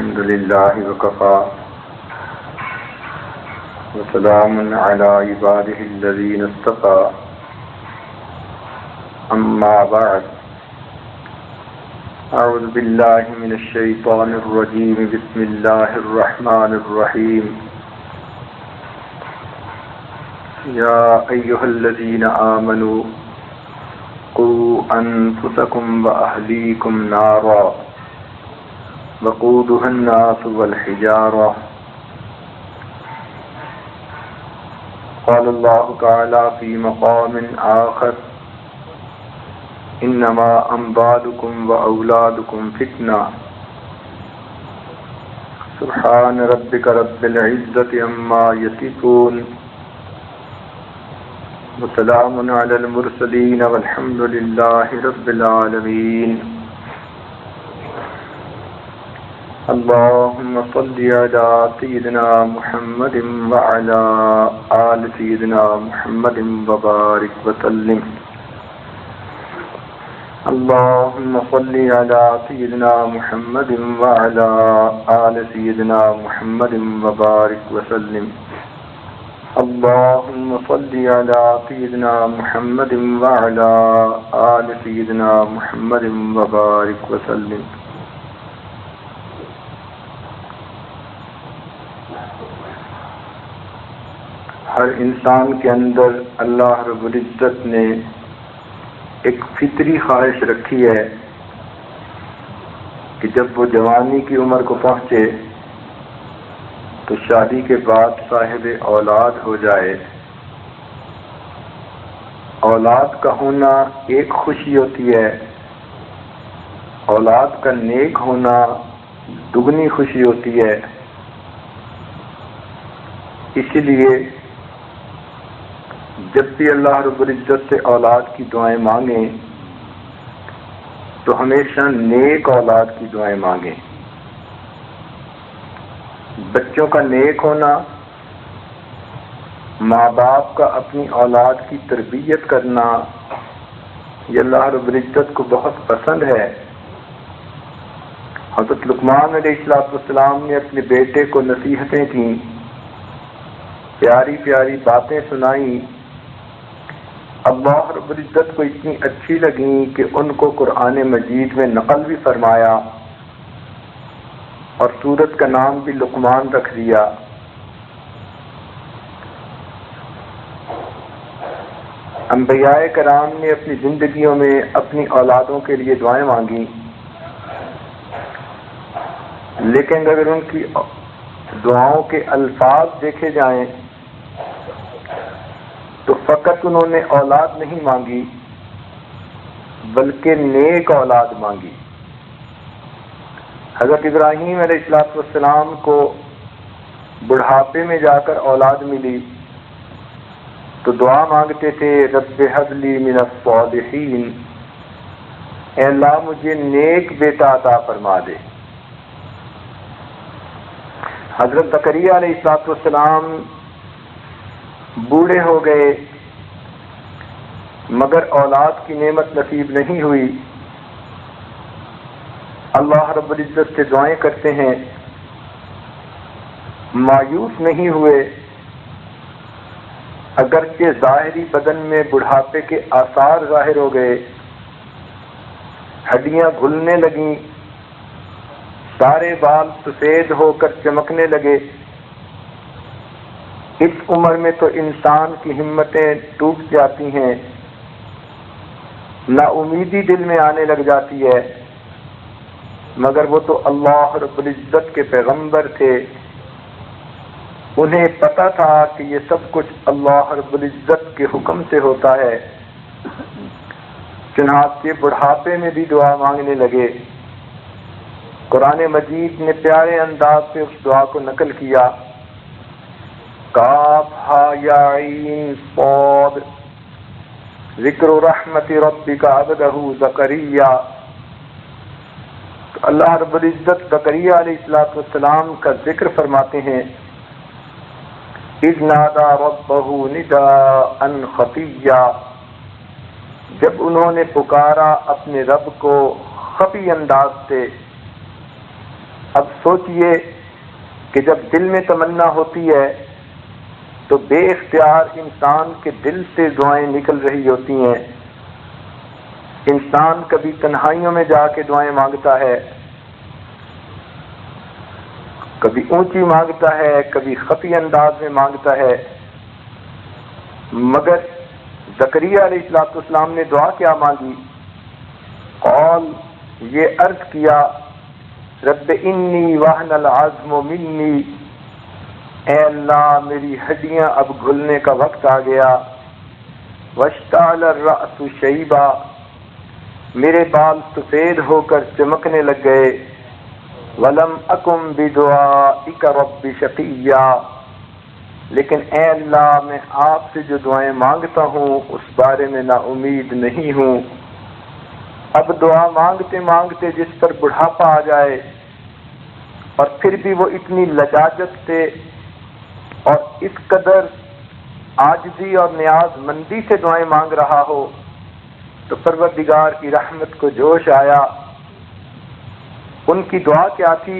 الحمد لله وكفى وسلام على عباده الذين اصطفى أما بعد أعوذ بالله من الشيطان الرجيم بسم الله الرحمن الرحيم يا أيها الذين آمنوا قوا أنفسكم وأهليكم نارا وقودها الناس والحجارة قال الله تعالى في مقام آخر إنما أموالكم وأولادكم فتنة سبحان ربك رب العزة عما يصفون وسلام على المرسلين والحمد لله رب العالمين اللهم صل على سيدنا محمد وعلى آل سيدنا محمد وبارك وسلم اللهم صل على سيدنا محمد وعلى آل سيدنا محمد وبارك وسلم اللهم صل على سيدنا محمد وعلى آل سيدنا محمد وبارك وسلم ہر انسان کے اندر اللہ رب العزت نے ایک فطری خواہش رکھی ہے کہ جب وہ جوانی کی عمر کو پہنچے تو شادی کے بعد صاحب اولاد ہو جائے۔ اولاد کا ہونا ایک خوشی ہوتی ہے، اولاد کا نیک ہونا دگنی خوشی ہوتی ہے۔ اسی لیے جب بھی اللہ رب العزت سے اولاد کی دعائیں مانگیں تو ہمیشہ نیک اولاد کی دعائیں مانگیں۔ بچوں کا نیک ہونا، ماں باپ کا اپنی اولاد کی تربیت کرنا، یہ اللہ رب العزت کو بہت پسند ہے۔ حضرت لقمان علیہ السلام نے اپنے بیٹے کو نصیحتیں کیں، پیاری پیاری باتیں سنائیں، اللہ رب العزت کو اتنی اچھی لگیں کہ ان کو قرآن مجید میں نقل بھی فرمایا اور سورت کا نام بھی لقمان رکھ دیا۔ انبیاء کرام نے اپنی زندگیوں میں اپنی اولادوں کے لیے دعائیں مانگی، لیکن اگر ان کی دعاؤں کے الفاظ دیکھے جائیں تو فقط انہوں نے اولاد نہیں مانگی بلکہ نیک اولاد مانگی۔ حضرت ابراہیم علیہ السلام کو بڑھاپے میں جا کر اولاد ملی تو دعا مانگتے تھے رب ہب لی من الصالحین، اے اللہ مجھے نیک بیٹا عطا فرما دے۔ حضرت زکریا علیہ السلام بوڑھے ہو گئے مگر اولاد کی نعمت نصیب نہیں ہوئی۔ اللہ رب العزت سے دعائیں کرتے ہیں، مایوس نہیں ہوئے، اگرچہ ظاہری بدن میں بڑھاپے کے آثار ظاہر ہو گئے، ہڈیاں گھلنے لگیں، سارے بال سفید ہو کر چمکنے لگے۔ اس عمر میں تو انسان کی ہمتیں ٹوٹ جاتی ہیں، نا امیدی دل میں آنے لگ جاتی ہے، مگر وہ تو اللہ رب العزت کے پیغمبر تھے، انہیں پتہ تھا کہ یہ سب کچھ اللہ رب العزت کے حکم سے ہوتا ہے، چنانچہ بڑھاپے میں بھی دعا مانگنے لگے۔ قرآن مجید نے پیارے انداز سے اس دعا کو نقل کیا، کاف ہا یا عین صاد ذکر رحمت ربک عبدہ زکریا۔ تو اللہ رب العزت زکریا علیہ السلام کا ذکر فرماتے ہیں، اذ نادى ربه نداء خفیا، جب انہوں نے پکارا اپنے رب کو خفی انداز سے، اب سوچئے کہ جب دل میں تمنا ہوتی ہے تو بے اختیار انسان کے دل سے دعائیں نکل رہی ہوتی ہیں. انسان کبھی تنہائیوں میں جا کے دعائیں مانگتا ہے، کبھی اونچی مانگتا ہے، کبھی خفی انداز میں مانگتا ہے. مگر زکریا علیہ السلام نے دعا کیا مانگی؟ قال، یہ عرض کیا، رب انی وہن العظم منی، اے اللہ میری ہڈیاں اب گھلنے کا وقت آ گیا. واشتعل الرأس شیبا، میرے بال سفید ہو کر چمکنے لگ گئے. ولم اکم بدعائک رب شقیا، لیکن اے اللہ میں آپ سے جو دعائیں مانگتا ہوں اس بارے میں نا امید نہیں ہوں. اب دعا مانگتے مانگتے جس پر بڑھاپا آ جائے اور پھر بھی وہ اتنی لجاجت سے اور اس قدر عاجزی اور نیاز مندی سے دعائیں مانگ رہا ہو تو پروردگار کی رحمت کو جوش آیا. ان کی دعا کیا تھی؟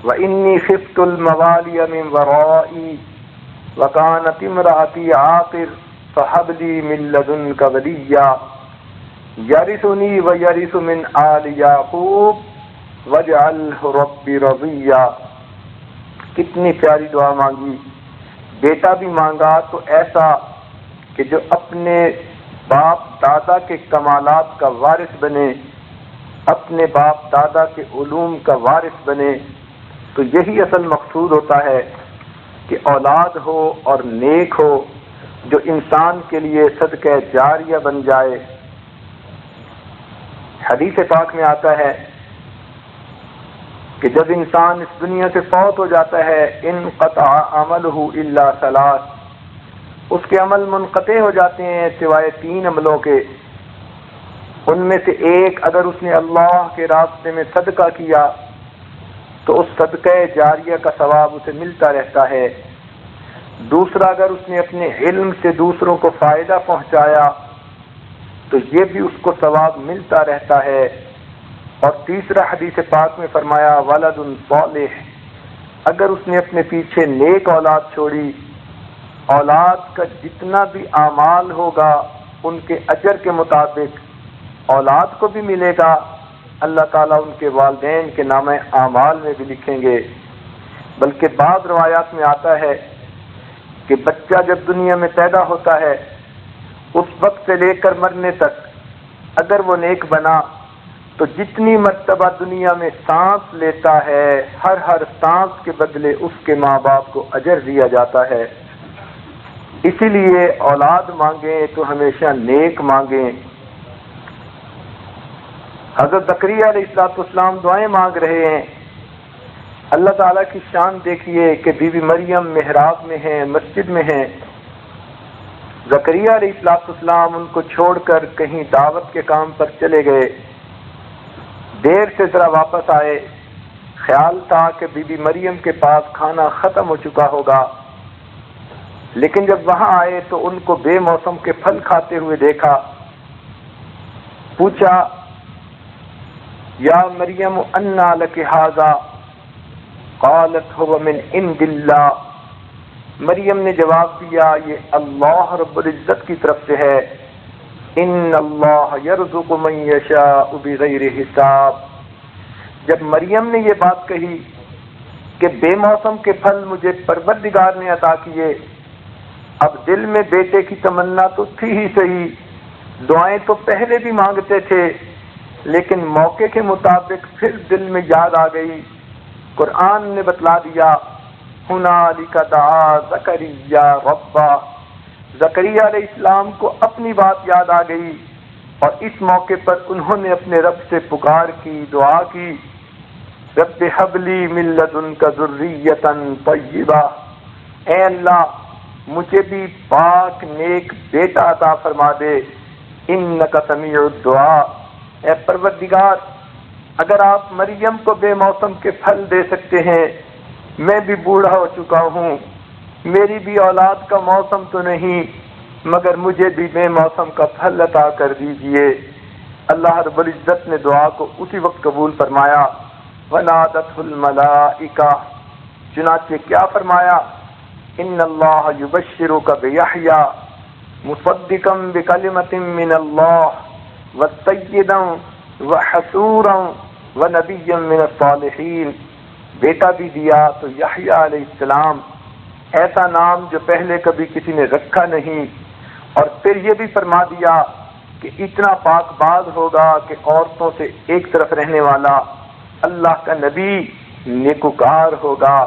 وَإِنِّي خِفْتُ الْمَوَالِيَ مِنْ وَرَائِي وَكَانَتِ امْرَأَتِي عَاقِرَ فَهَبْ لِي مِن لَّدُنكَ وَلِيًّا يَرِثُنِي وَيَرِثُ مِنْ آلِ يَعْقُوبَ وَاجْعَلْهُ رَبِّ رَضِيًّا. کتنی پیاری دعا مانگی. بیٹا بھی مانگا تو ایسا کہ جو اپنے باپ دادا کے کمالات کا وارث بنے، اپنے باپ دادا کے علوم کا وارث بنے. تو یہی اصل مقصود ہوتا ہے کہ اولاد ہو اور نیک ہو جو انسان کے لیے صدقہ جاریہ بن جائے. حدیث پاک میں آتا ہے کہ جب انسان اس دنیا سے فوت ہو جاتا ہے انقطع عملہ الا ثلاث، اس کے عمل منقطع ہو جاتے ہیں سوائے 3 عملوں کے. ان میں سے ایک، اگر اس نے اللہ کے راستے میں صدقہ کیا تو اس صدقہ جاریہ کا ثواب اسے ملتا رہتا ہے. دوسرا، اگر اس نے اپنے علم سے دوسروں کو فائدہ پہنچایا تو یہ بھی اس کو ثواب ملتا رہتا ہے. اور تیسرا، حدیث پاک میں فرمایا ولد صالح، اگر اس نے اپنے پیچھے نیک اولاد چھوڑی. اولاد کا جتنا بھی اعمال ہوگا ان کے اجر کے مطابق اولاد کو بھی ملے گا. اللہ تعالیٰ ان کے والدین کے نام اعمال میں بھی لکھیں گے. بلکہ بعض روایات میں آتا ہے کہ بچہ جب دنیا میں پیدا ہوتا ہے اس وقت سے لے کر مرنے تک اگر وہ نیک بنا تو جتنی مرتبہ دنیا میں سانس لیتا ہے ہر سانس کے بدلے اس کے ماں باپ کو اجر دیا جاتا ہے. اسی لیے اولاد مانگیں تو ہمیشہ نیک مانگیں. حضرت زکریا علیہ السلام دعائیں مانگ رہے ہیں. اللہ تعالیٰ کی شان دیکھیے کہ بی بی مریم محراب میں ہیں، مسجد میں ہیں. زکریا علیہ السلام ان کو چھوڑ کر کہیں دعوت کے کام پر چلے گئے. دیر سے ذرا واپس آئے. خیال تھا کہ بی بی مریم کے پاس کھانا ختم ہو چکا ہوگا، لیکن جب وہاں آئے تو ان کو بے موسم کے پھل کھاتے ہوئے دیکھا. پوچھا یا مریم انا لک ھذا؟ قالت هو من عند اللہ. مریم نے جواب دیا یہ اللہ رب العزت کی طرف سے ہے. ان اللہ یرزق من یشاء بغیر حساب. جب مریم نے یہ بات کہی کہ بے موسم کے پھل مجھے پروردگار نے عطا کیے، اب دل میں بیٹے کی تمنا تو تھی ہی صحیح، دعائیں تو پہلے بھی مانگتے تھے، لیکن موقع کے مطابق پھر دل میں یاد آ گئی. قرآن نے بتلا دیا ہنالک دعا زکریا ربا. زکریا علیہ السلام کو اپنی بات یاد آ گئی اور اس موقع پر انہوں نے اپنے رب سے پکار کی، دعا کی، رب ہب لی من لدنک ذریۃ طیبہ. اے اللہ مجھے بھی پاک نیک بیٹا عطا فرما دے. انک سمیع الدعاء. اے پروردگار اگر آپ مریم کو بے موسم کے پھل دے سکتے ہیں، میں بھی بوڑھا ہو چکا ہوں، میری بھی اولاد کا موسم تو نہیں، مگر مجھے بھی بے موسم کا پھل عطا کر دیجئے. اللہ رب العزت نے دعا کو اسی وقت قبول فرمایا ونادته الملائکہ، چنانچہ کیا فرمایا؟ ان اللہ یبشرک بیحییٰ مصدقا بکلمۃ من اللہ وسیدا وحصورا ونبیا من الصالحین، بیٹا بھی دیا تو یحییٰ علیہ السلام، ایسا نام جو پہلے کبھی کسی نے رکھا نہیں، اور پھر یہ بھی فرما دیا کہ اتنا پاک باز ہوگا کہ عورتوں سے ایک طرف رہنے والا، اللہ کا نبی، نیکوکار ہوگا۔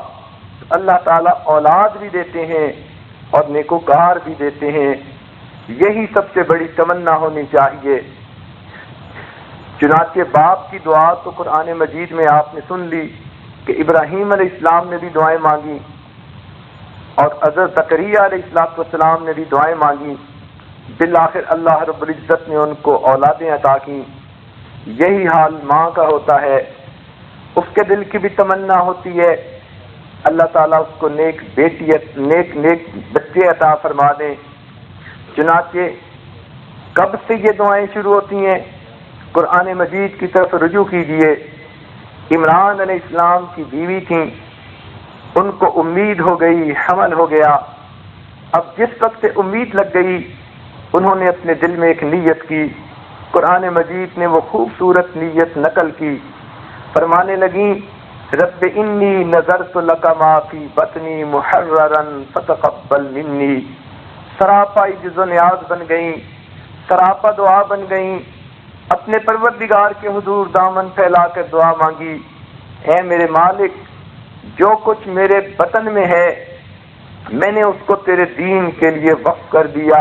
اللہ تعالیٰ اولاد بھی دیتے ہیں اور نیکوکار بھی دیتے ہیں، یہی سب سے بڑی تمنا ہونی چاہیے۔ چنانچہ باپ کی دعا تو قرآن مجید میں آپ نے سن لی کہ ابراہیم علیہ السلام نے بھی دعائیں مانگی اور حضرت زکریا علیہ السلام نے بھی دعائیں مانگی، بالآخر اللہ رب العزت نے ان کو اولادیں عطا کی۔ یہی حال ماں کا ہوتا ہے، اس کے دل کی بھی تمنا ہوتی ہے اللہ تعالیٰ اس کو نیک بیٹی نیک بچے عطا فرما دیں۔ چنانچہ کب سے یہ دعائیں شروع ہوتی ہیں؟ قرآن مجید کی طرف رجوع کیجیے۔ عمران علیہ السلام کی بیوی تھیں، ان کو امید ہو گئی، حمل ہو گیا۔ اب جس وقت سے امید لگ گئی، انہوں نے اپنے دل میں ایک نیت کی، قرآن مجید نے وہ خوبصورت نیت نقل کی، فرمانے لگیں رب انی نذرت لک ما فی بطنی محررا فتقبل منی، سراپا عجز و نیاز بن گئیں، سراپا دعا بن گئیں، اپنے پروردگار کے حضور دامن پھیلا کر دعا مانگی، اے میرے مالک، جو کچھ میرے بطن میں ہے میں نے اس کو تیرے دین کے لیے وقف کر دیا،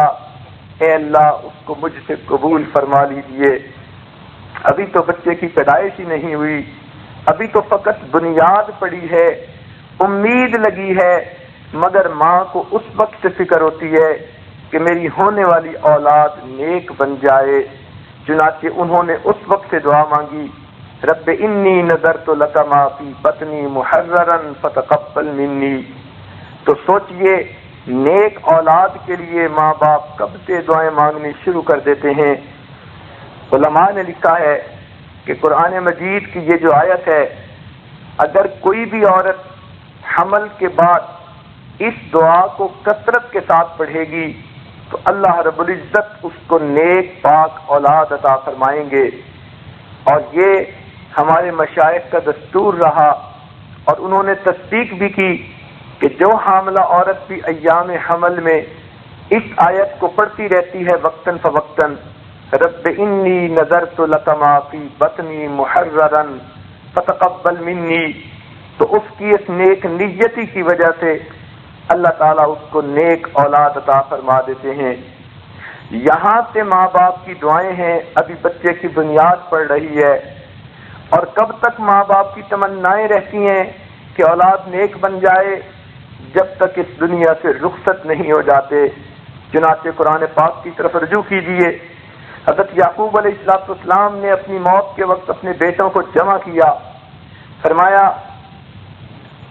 اے اللہ اس کو مجھ سے قبول فرما لیجیے۔ ابھی تو بچے کی پیدائش ہی نہیں ہوئی، ابھی تو فقط بنیاد پڑی ہے، امید لگی ہے، مگر ماں کو اس وقت سے فکر ہوتی ہے کہ میری ہونے والی اولاد نیک بن جائے۔ چنانچہ انہوں نے اس وقت سے دعا مانگی رب انی نذرت لک ما فی بطنی محررا فتقبل منی۔ تو سوچئے نیک اولاد کے لیے ماں باپ کب سے دعائیں مانگنی شروع کر دیتے ہیں۔ علماء نے لکھا ہے کہ قرآن مجید کی یہ جو آیت ہے، اگر کوئی بھی عورت حمل کے بعد اس دعا کو کثرت کے ساتھ پڑھے گی تو اللہ رب العزت اس کو نیک پاک اولاد عطا فرمائیں گے۔ اور یہ ہمارے مشائخ کا دستور رہا، اور انہوں نے تصدیق بھی کی کہ جو حاملہ عورت بھی ایام حمل میں اس آیت کو پڑھتی رہتی ہے وقتاً فوقتاً، رب انی نذرت لک ما فی بطنی محررا فتقبل منی، تو اس کی اس نیک نیتی کی وجہ سے اللہ تعالیٰ اس کو نیک اولاد عطا فرما دیتے ہیں۔ یہاں سے ماں باپ کی دعائیں ہیں، ابھی بچے کی بنیاد پڑ رہی ہے، اور کب تک ماں باپ کی تمنائیں رہتی ہیں کہ اولاد نیک بن جائے؟ جب تک اس دنیا سے رخصت نہیں ہو جاتے۔ چنانچہ قرآن پاک کی طرف رجوع کیجیے۔ حضرت یعقوب علیہ السلام نے اپنی موت کے وقت اپنے بیٹوں کو جمع کیا، فرمایا،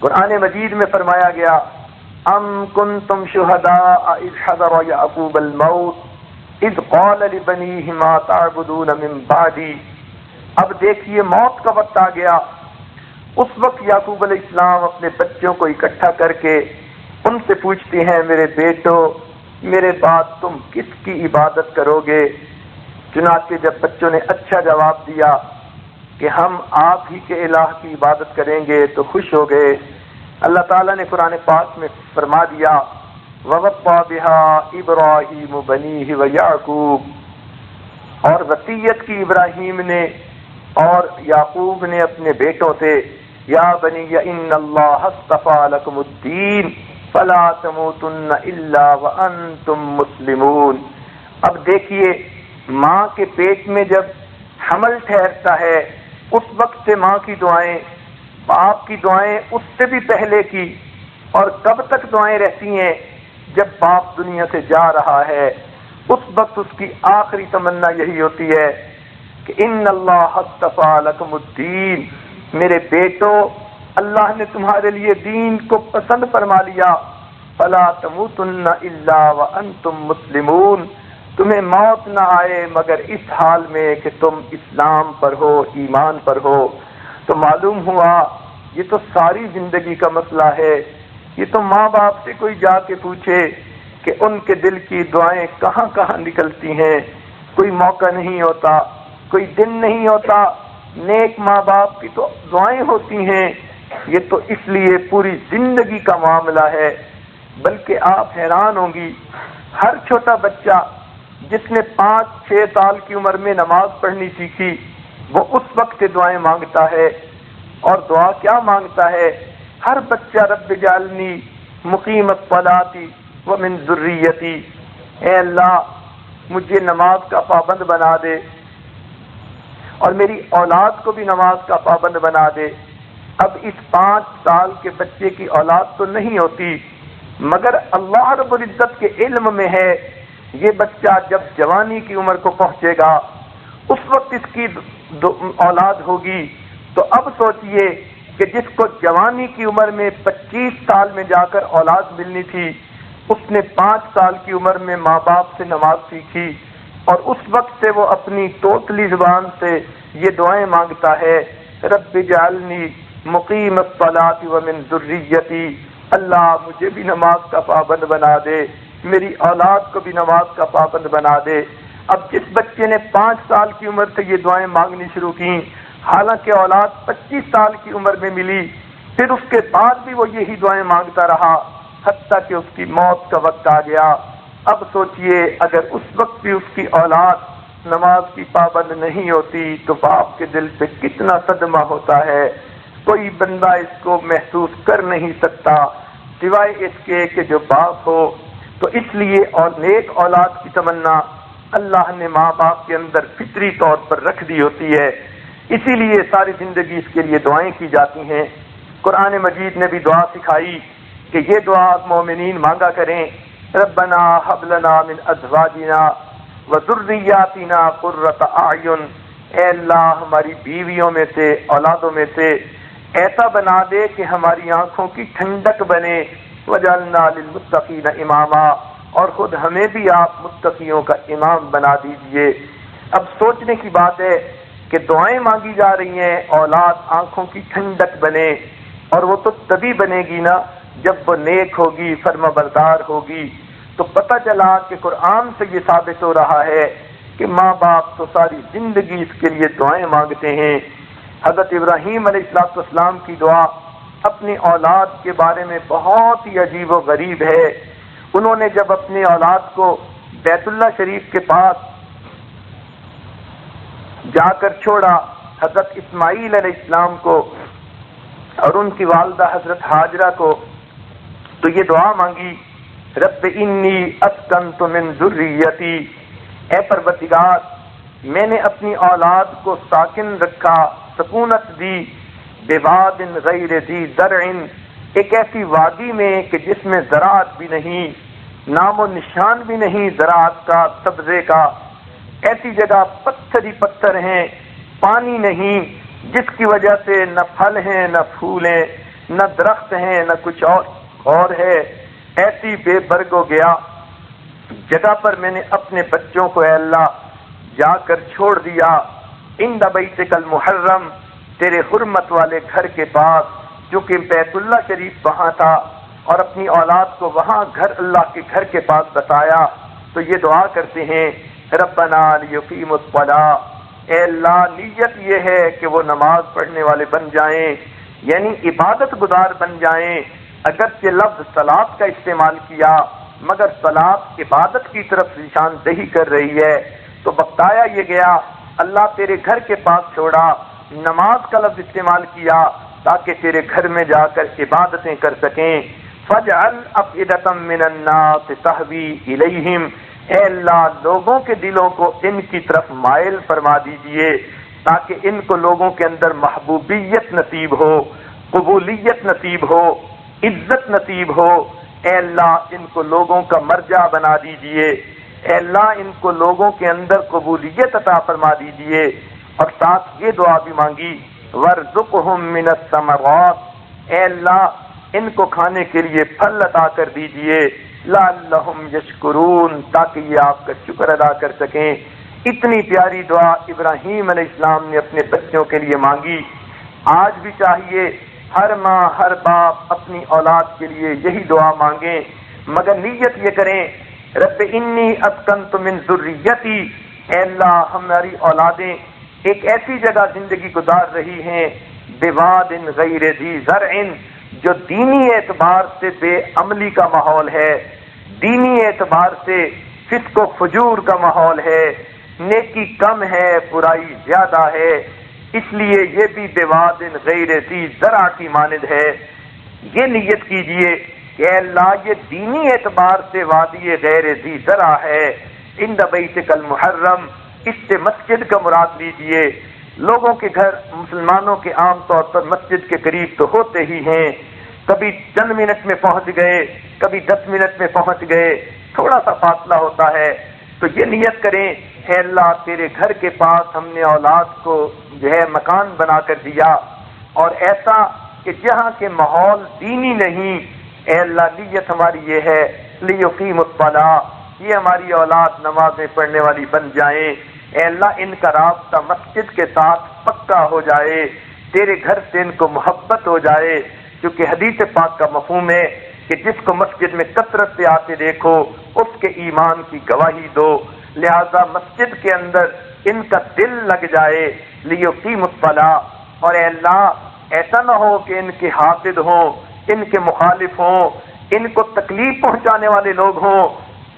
قرآن مجید میں فرمایا گیا ام کنتم شہداء اذ حضر یعقوب الموت اذ قال لبنیہ ما تعبدون من بعدی۔ اب دیکھیے موت کا وقت آ گیا، اس وقت یعقوب علیہ السلام اپنے بچوں کو اکٹھا کر کے ان سے پوچھتے ہیں میرے بیٹو، میرے بعد تم کس کی عبادت کرو گے؟ چنانچہ جب بچوں نے اچھا جواب دیا کہ ہم آپ ہی کے الہ کی عبادت کریں گے تو خوش ہو گئے۔ اللہ تعالیٰ نے قرآن پاک میں فرما دیا وَوَصَّىٰ بِهَا إِبْرَاهِيمُ بَنِيهِ وَيَعْقُوبُ، اور وصیت کی ابراہیم نے اور یعقوب نے اپنے بیٹوں سے، یا بنی ان اللہ اصطفیٰ لکم الدین فلا تموتن الا وانتم مسلمون۔ اب دیکھیے ماں کے پیٹ میں جب حمل ٹھہرتا ہے اس وقت سے ماں کی دعائیں، باپ کی دعائیں اس سے بھی پہلے کی، اور کب تک دعائیں رہتی ہیں؟ جب باپ دنیا سے جا رہا ہے اس وقت اس کی آخری تمنا یہی ہوتی ہے کہ ان اللہ اصطفیٰ لکم الدین، میرے بیٹو اللہ نے تمہارے لیے دین کو پسند فرما لیا، فلا تموتن الا وانتم مسلمون، تمہیں موت نہ آئے مگر اس حال میں کہ تم اسلام پر ہو، ایمان پر ہو۔ تو معلوم ہوا یہ تو ساری زندگی کا مسئلہ ہے. یہ تو ماں باپ سے کوئی جا کے پوچھے کہ ان کے دل کی دعائیں کہاں کہاں نکلتی ہیں. کوئی موقع نہیں ہوتا, کوئی دن نہیں ہوتا. نیک ماں باپ کی تو دعائیں ہوتی ہیں. یہ تو اس لیے پوری زندگی کا معاملہ ہے. بلکہ آپ حیران ہوں گی, ہر چھوٹا بچہ جس نے 5-6 سال کی عمر میں نماز پڑھنی سیکھی وہ اس وقت سے دعائیں مانگتا ہے. اور دعا کیا مانگتا ہے؟ ہر بچہ رب اجعلنی مقیم الصلاۃ ومن ذریتی, اے اللہ مجھے نماز کا پابند بنا دے اور میری اولاد کو بھی نماز کا پابند بنا دے. اب اس 5 سال کے بچے کی اولاد تو نہیں ہوتی, مگر اللہ رب العزت کے علم میں ہے یہ بچہ جب جوانی کی عمر کو پہنچے گا اس وقت اس کی اولاد ہوگی. تو اب سوچئے کہ جس کو جوانی کی عمر میں 25 سال میں جا کر اولاد ملنی تھی, اس نے 5 سال کی عمر میں ماں باپ سے نماز سیکھی اور اس وقت سے وہ اپنی توتلی زبان سے یہ دعائیں مانگتا ہے, رب اجعلنی مقیم الصلاۃ ومن ذریتی, اللہ مجھے بھی نماز کا پابند بنا دے, میری اولاد کو بھی نماز کا پابند بنا دے. اب جس بچے نے 5 سال کی عمر سے یہ دعائیں مانگنی شروع کی, حالانکہ اولاد 25 سال کی عمر میں ملی, پھر اس کے بعد بھی وہ یہی دعائیں مانگتا رہا حتیٰ کہ اس کی موت کا وقت آ گیا. اب سوچئے اگر اس وقت بھی اس کی اولاد نماز کی پابند نہیں ہوتی تو باپ کے دل پہ کتنا صدمہ ہوتا ہے. کوئی بندہ اس کو محسوس کر نہیں سکتا سوائے اس کے کہ جو باپ ہو. تو اس لیے اور نیک اولاد کی تمنا اللہ نے ماں باپ کے اندر فطری طور پر رکھ دی ہوتی ہے, اسی لیے ساری زندگی اس کے لیے دعائیں کی جاتی ہیں. قرآن مجید نے بھی دعا سکھائی کہ یہ دعا مومنین مانگا کریں, ربنا ہب لنا من ازواجنا وذریاتنا قرۃ اعین, اے اللہ ہماری بیویوں میں سے اولادوں میں سے ایسا بنا دے کہ ہماری آنکھوں کی ٹھنڈک بنے, وجعلنا للمتقین اماما, اور خود ہمیں بھی آپ متقیوں کا امام بنا دیجئے. اب سوچنے کی بات ہے کہ دعائیں مانگی جا رہی ہیں اولاد آنکھوں کی ٹھنڈک بنے, اور وہ تو تبھی بنے گی نا جب وہ نیک ہوگی, فرما بردار ہوگی. تو پتہ چلا کہ قرآن سے یہ ثابت ہو رہا ہے کہ ماں باپ تو ساری زندگی اس کے لیے دعائیں مانگتے ہیں. حضرت ابراہیم علیہ السلام کی دعا اپنی اولاد کے بارے میں بہت ہی عجیب و غریب ہے. انہوں نے جب اپنی اولاد کو بیت اللہ شریف کے پاس جا کر چھوڑا, حضرت اسماعیل علیہ السلام کو اور ان کی والدہ حضرت ہاجرہ کو, تو یہ دعا مانگی, رب انی اسکنت من ذریتی, اے پروردگار میں نے اپنی اولاد کو ساکن رکھا, سکونت دی, بواد غیر ذی زرع, ایک ایسی وادی میں کہ جس میں زراعت بھی نہیں, نام و نشان بھی نہیں زراعت کا, سبزے کا, ایسی جگہ پتھر ہی پتھر ہیں, پانی نہیں, جس کی وجہ سے نہ پھل ہیں نہ پھول ہیں نہ درخت ہیں نہ کچھ اور ہے. ایسی بے برگ ہو گیا جگہ پر میں نے اپنے بچوں کو اے اللہ جا کر چھوڑ دیا, عند بیتک المحرم, تیرے حرمت والے گھر کے پاس, چونکہ بیت اللہ شریف وہاں تھا اور اپنی اولاد کو وہاں اللہ کے گھر کے پاس بتایا. تو یہ دعا کرتے ہیں ربنا لیقیموا الصلاۃ, اے اللہ نیت یہ ہے کہ وہ نماز پڑھنے والے بن جائیں, یعنی عبادت گزار بن جائیں. اگرچہ لفظ صلاۃ کا استعمال کیا مگر صلاۃ عبادت کی طرف نشاندہی کر رہی ہے. تو بتایا یہ گیا اللہ تیرے گھر کے پاس چھوڑا, نماز کا لفظ استعمال کیا تاکہ تیرے گھر میں جا کر عبادتیں کر سکیں. فَاجْعَلْ أَفْئِدَةً مِّنَ النَّاسِ تَهْوِي إِلَيْهِمْ, اے اللہ لوگوں کے دلوں کو ان کی طرف مائل فرما دیجئے تاکہ ان کو لوگوں کے اندر محبوبیت نصیب ہو, قبولیت نصیب ہو, عزت نصیب ہو. اے اللہ ان کو لوگوں کا مرجع بنا دیجئے, اے اللہ ان کو لوگوں کے اندر قبولیت عطا فرما دیجئے. اور ساتھ یہ دعا بھی مانگی وَارْزُقْهُم مِّنَ الثَّمَرَاتِ, اے اللہ ان کو کھانے کے لیے پھل عطا کر دیجئے, لَعَلَّهُمْ يَشْكُرُونَ, تاکہ یہ آپ کا شکر ادا کر سکیں. اتنی پیاری دعا ابراہیم علیہ السلام نے اپنے بچوں کے لیے مانگی. آج بھی چاہیے ہر ماں ہر باپ اپنی اولاد کے لیے یہی دعا مانگیں، مگر نیت یہ کریں رب انی اسکنت من ذریتی، اے اللہ ہماری اولادیں ایک ایسی جگہ زندگی گزار رہی ہیں بواد غیر ذی زرع، جو دینی اعتبار سے بے عملی کا ماحول ہے، دینی اعتبار سے فسق و فجور کا ماحول ہے، نیکی کم ہے برائی زیادہ ہے، اس لیے یہ بھی بواد غیر ذی زرع کی مانند ہے۔ یہ نیت کیجئے کہ اے اللہ یہ دینی اعتبار سے وادی غیر ذی زرع ہے، عند بیتک المحرم، اس سے مسجد کا مراد لیجئے۔ لوگوں کے گھر مسلمانوں کے عام طور پر مسجد کے قریب تو ہوتے ہی ہیں، کبھی چند منٹ میں پہنچ گئے، کبھی 10 منٹ میں پہنچ گئے، تھوڑا سا فاصلہ ہوتا ہے، تو یہ نیت کریں اے اللہ تیرے گھر کے پاس ہم نے اولاد کو جو ہے مکان بنا کر دیا، اور ایسا کہ جہاں کے ماحول دینی نہیں، اے اللہ نیت ہماری یہ ہے لیقیم الصلاۃ، یہ ہماری اولاد نمازیں پڑھنے والی بن جائیں، اے اللہ ان کا رابطہ مسجد کے ساتھ پکا ہو جائے، تیرے گھر سے ان کو محبت ہو جائے، کیونکہ حدیث پاک کا مفہوم ہے کہ جس کو مسجد میں کثرت سے آتے دیکھو اس کے ایمان کی گواہی دو، لہذا مسجد کے اندر ان کا دل لگ جائے لیقیم الصلاۃ۔ اور اے اللہ ایسا نہ ہو کہ ان کے حاسد ہوں، ان کے مخالف ہوں، ان کو تکلیف پہنچانے والے لوگ ہوں،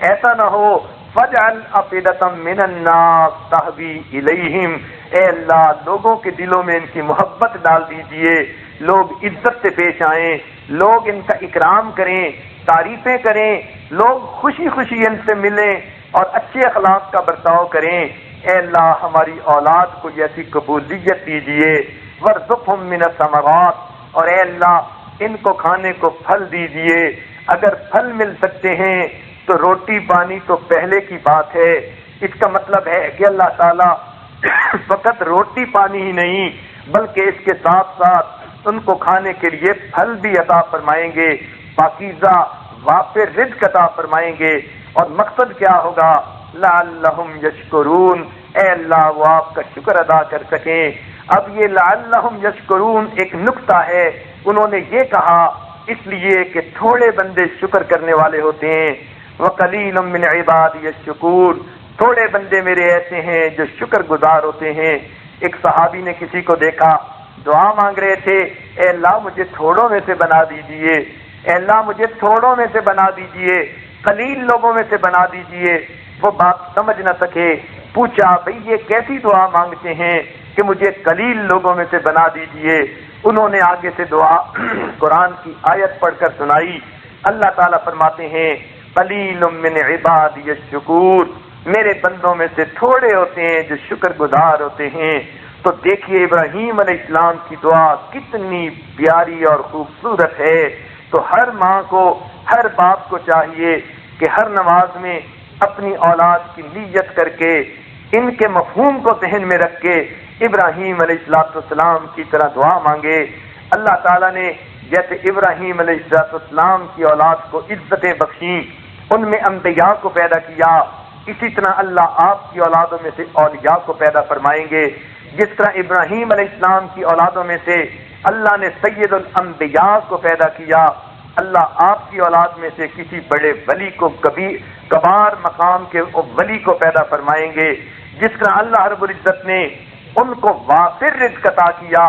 ایسا نہ ہو فَاجْعَلْ أَفْئِدَةً مِّنَ النَّاسِ تَهْوِي إِلَيْهِمْ، اے اللہ لوگوں کے دلوں میں ان کی محبت ڈال دیجئے، لوگ عزت سے پیش آئیں، لوگ ان کا اکرام کریں، تعریفیں کریں، لوگ خوشی خوشی ان سے ملیں اور اچھے اخلاق کا برتاؤ کریں۔ اے اللہ ہماری اولاد کو ایسی قبولیت دیجئے، وَارْزُقْهُم مِّنَ الثَّمَرَاتِ، اور اے اللہ ان کو کھانے کو پھل دیجئے، اگر پھل مل سکتے ہیں تو روٹی پانی تو پہلے کی بات ہے، اس کا مطلب ہے کہ اللہ تعالیٰ فقط روٹی پانی ہی نہیں بلکہ اس کے ساتھ ساتھ ان کو کھانے کے لیے پھل بھی عطا فرمائیں گے، پاکیزہ وافر رزق عطا فرمائیں گے، اور مقصد کیا ہوگا لعلہم یشکرون، اے اللہ وہ آپ کا شکر ادا کر سکیں۔ اب یہ لعلہم یشکرون ایک نکتہ ہے، انہوں نے یہ کہا اس لیے کہ تھوڑے بندے شکر کرنے والے ہوتے ہیں، وَقَلِيلٌ مِّنْ عِبَادِيَ الشُّكُورُ، تھوڑے بندے میرے ایسے ہیں جو شکر گزار ہوتے ہیں۔ ایک صحابی نے کسی کو دیکھا دعا مانگ رہے تھے، اے اللہ مجھے تھوڑوں میں سے بنا دیجئے، اے اللہ مجھے تھوڑوں میں سے بنا دیجئے، قلیل لوگوں میں سے بنا دیجئے۔ وہ بات سمجھ نہ سکے، پوچھا بھئی یہ کیسی دعا مانگتے ہیں کہ مجھے قلیل لوگوں میں سے بنا دیجئے؟ انہوں نے آگے سے دعا قرآن کی آیت پڑھ کر سنائی۔ اللہ تعالیٰ فرماتے ہیں قلیل من عبادی الشکور، میرے بندوں میں سے تھوڑے ہوتے ہیں جو شکر گزار ہوتے ہیں۔ تو دیکھیے ابراہیم علیہ السلام کی دعا کتنی پیاری اور خوبصورت ہے۔ تو ہر ماں کو ہر باپ کو چاہیے کہ ہر نماز میں اپنی اولاد کی نیت کر کے ان کے مفہوم کو ذہن میں رکھ کے ابراہیم علیہ السلام کی طرح دعا مانگے۔ اللہ تعالیٰ نے جیسے ابراہیم علیہ السلام کی اولاد کو عزتیں بخشیں، ان میں انبیاء کو پیدا کیا، اسی طرح اللہ آپ کی اولادوں میں سے اولیاء کو پیدا فرمائیں گے۔ جس طرح ابراہیم علیہ السلام کی اولادوں میں سے اللہ نے سید الانبیاء کو پیدا کیا، اللہ آپ کی اولاد میں سے کسی بڑے ولی کو کبار مقام کے ولی کو پیدا فرمائیں گے۔ جس طرح اللہ رب العزت نے ان کو وافر رزق عطا کیا،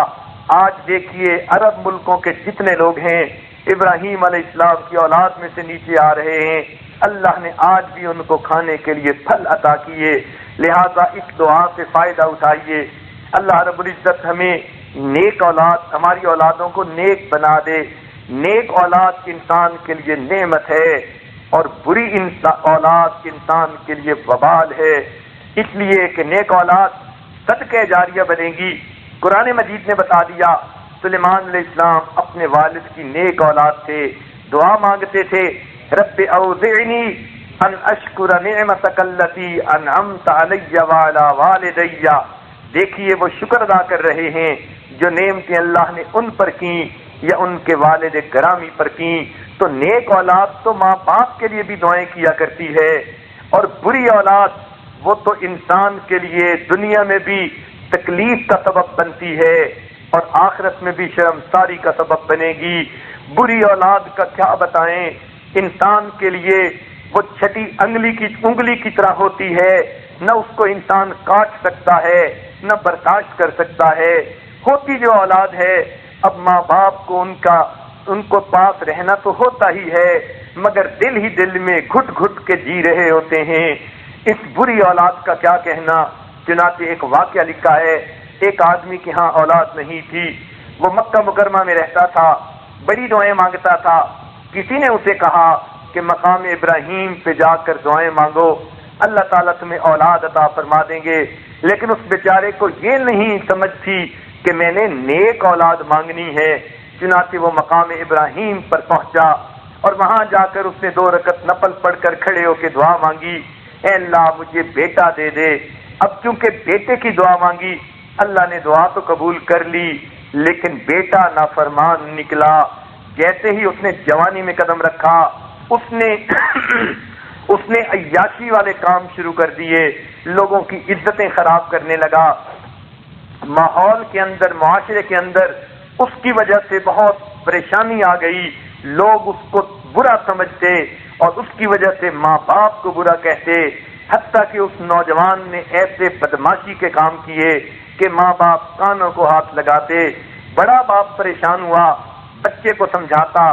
آج دیکھیے عرب ملکوں کے جتنے لوگ ہیں ابراہیم علیہ السلام کی اولاد میں سے نیچے آ رہے ہیں، اللہ نے آج بھی ان کو کھانے کے لیے پھل عطا کیے۔ لہذا اس دعا سے فائدہ اٹھائیے، اللہ رب العزت ہمیں نیک اولاد، ہماری اولادوں کو نیک بنا دے۔ نیک اولاد انسان کے لیے نعمت ہے اور بری اولاد انسان کے لیے وبال ہے، اس لیے کہ نیک اولاد صدقہ جاریہ بنے گی۔ قرآن مجید نے بتا دیا سلیمان علیہ السلام اپنے والد کی نیک اولاد تھے، دعا مانگتے تھے رب اوزعنی ان اشکر نعمتک التی انعمت علی وعلی والدی۔ دیکھیے وہ شکر ادا کر رہے ہیں جو نعمتیں اللہ نے ان پر کی یا ان کے والد گرامی پر کی۔ تو نیک اولاد تو ماں باپ کے لیے بھی دعائیں کیا کرتی ہے، اور بری اولاد وہ تو انسان کے لیے دنیا میں بھی تکلیف کا سبب بنتی ہے۔ اور آخرت میں بھی شرمساری کا سبب بنے گی۔ بری اولاد کا کیا بتائیں، انسان کے لیے وہ چھٹی انگلی کی طرح ہوتی ہے، نہ اس کو انسان کاٹ سکتا ہے نہ برداشت کر سکتا ہے۔ ہوتی جو اولاد ہے، اب ماں باپ کو ان کو پاس رہنا تو ہوتا ہی ہے، مگر دل ہی دل میں گھٹ گھٹ کے جی رہے ہوتے ہیں۔ اس بری اولاد کا کیا کہنا۔ چنانچہ ایک واقعہ لکھا ہے، ایک آدمی کے ہاں اولاد نہیں تھی، وہ مکہ مکرمہ میں رہتا تھا، بڑی دعائیں مانگتا تھا۔ کسی نے اسے کہا کہ مقام ابراہیم پہ جا کر دعائیں مانگو، اللہ تعالیٰ تمہیں اولاد عطا فرما دیں گے، لیکن اس بیچارے کو یہ نہیں سمجھ تھی کہ میں نے نیک اولاد مانگنی ہے۔ چنانچہ وہ مقام ابراہیم پر پہنچا اور وہاں جا کر اس نے 2 رکعت نفل پڑھ کر کھڑے ہو کے دعا مانگی، اے اللہ مجھے بیٹا دے دے۔ اب چونکہ بیٹے کی دعا مانگی، اللہ نے دعا تو قبول کر لی، لیکن بیٹا نافرمان نکلا۔ جیسے ہی اس نے جوانی میں قدم رکھا، اس نے عیاشی والے کام شروع کر دیے، لوگوں کی عزتیں خراب کرنے لگا، ماحول کے اندر، معاشرے کے اندر اس کی وجہ سے بہت پریشانی آ گئی، لوگ اس کو برا سمجھتے اور اس کی وجہ سے ماں باپ کو برا کہتے، حتیٰ کہ اس نوجوان نے ایسے بدماشی کے کام کیے کہ ماں باپ کانوں کو ہاتھ لگاتے۔ بڑا باپ پریشان ہوا، بچے کو سمجھاتا،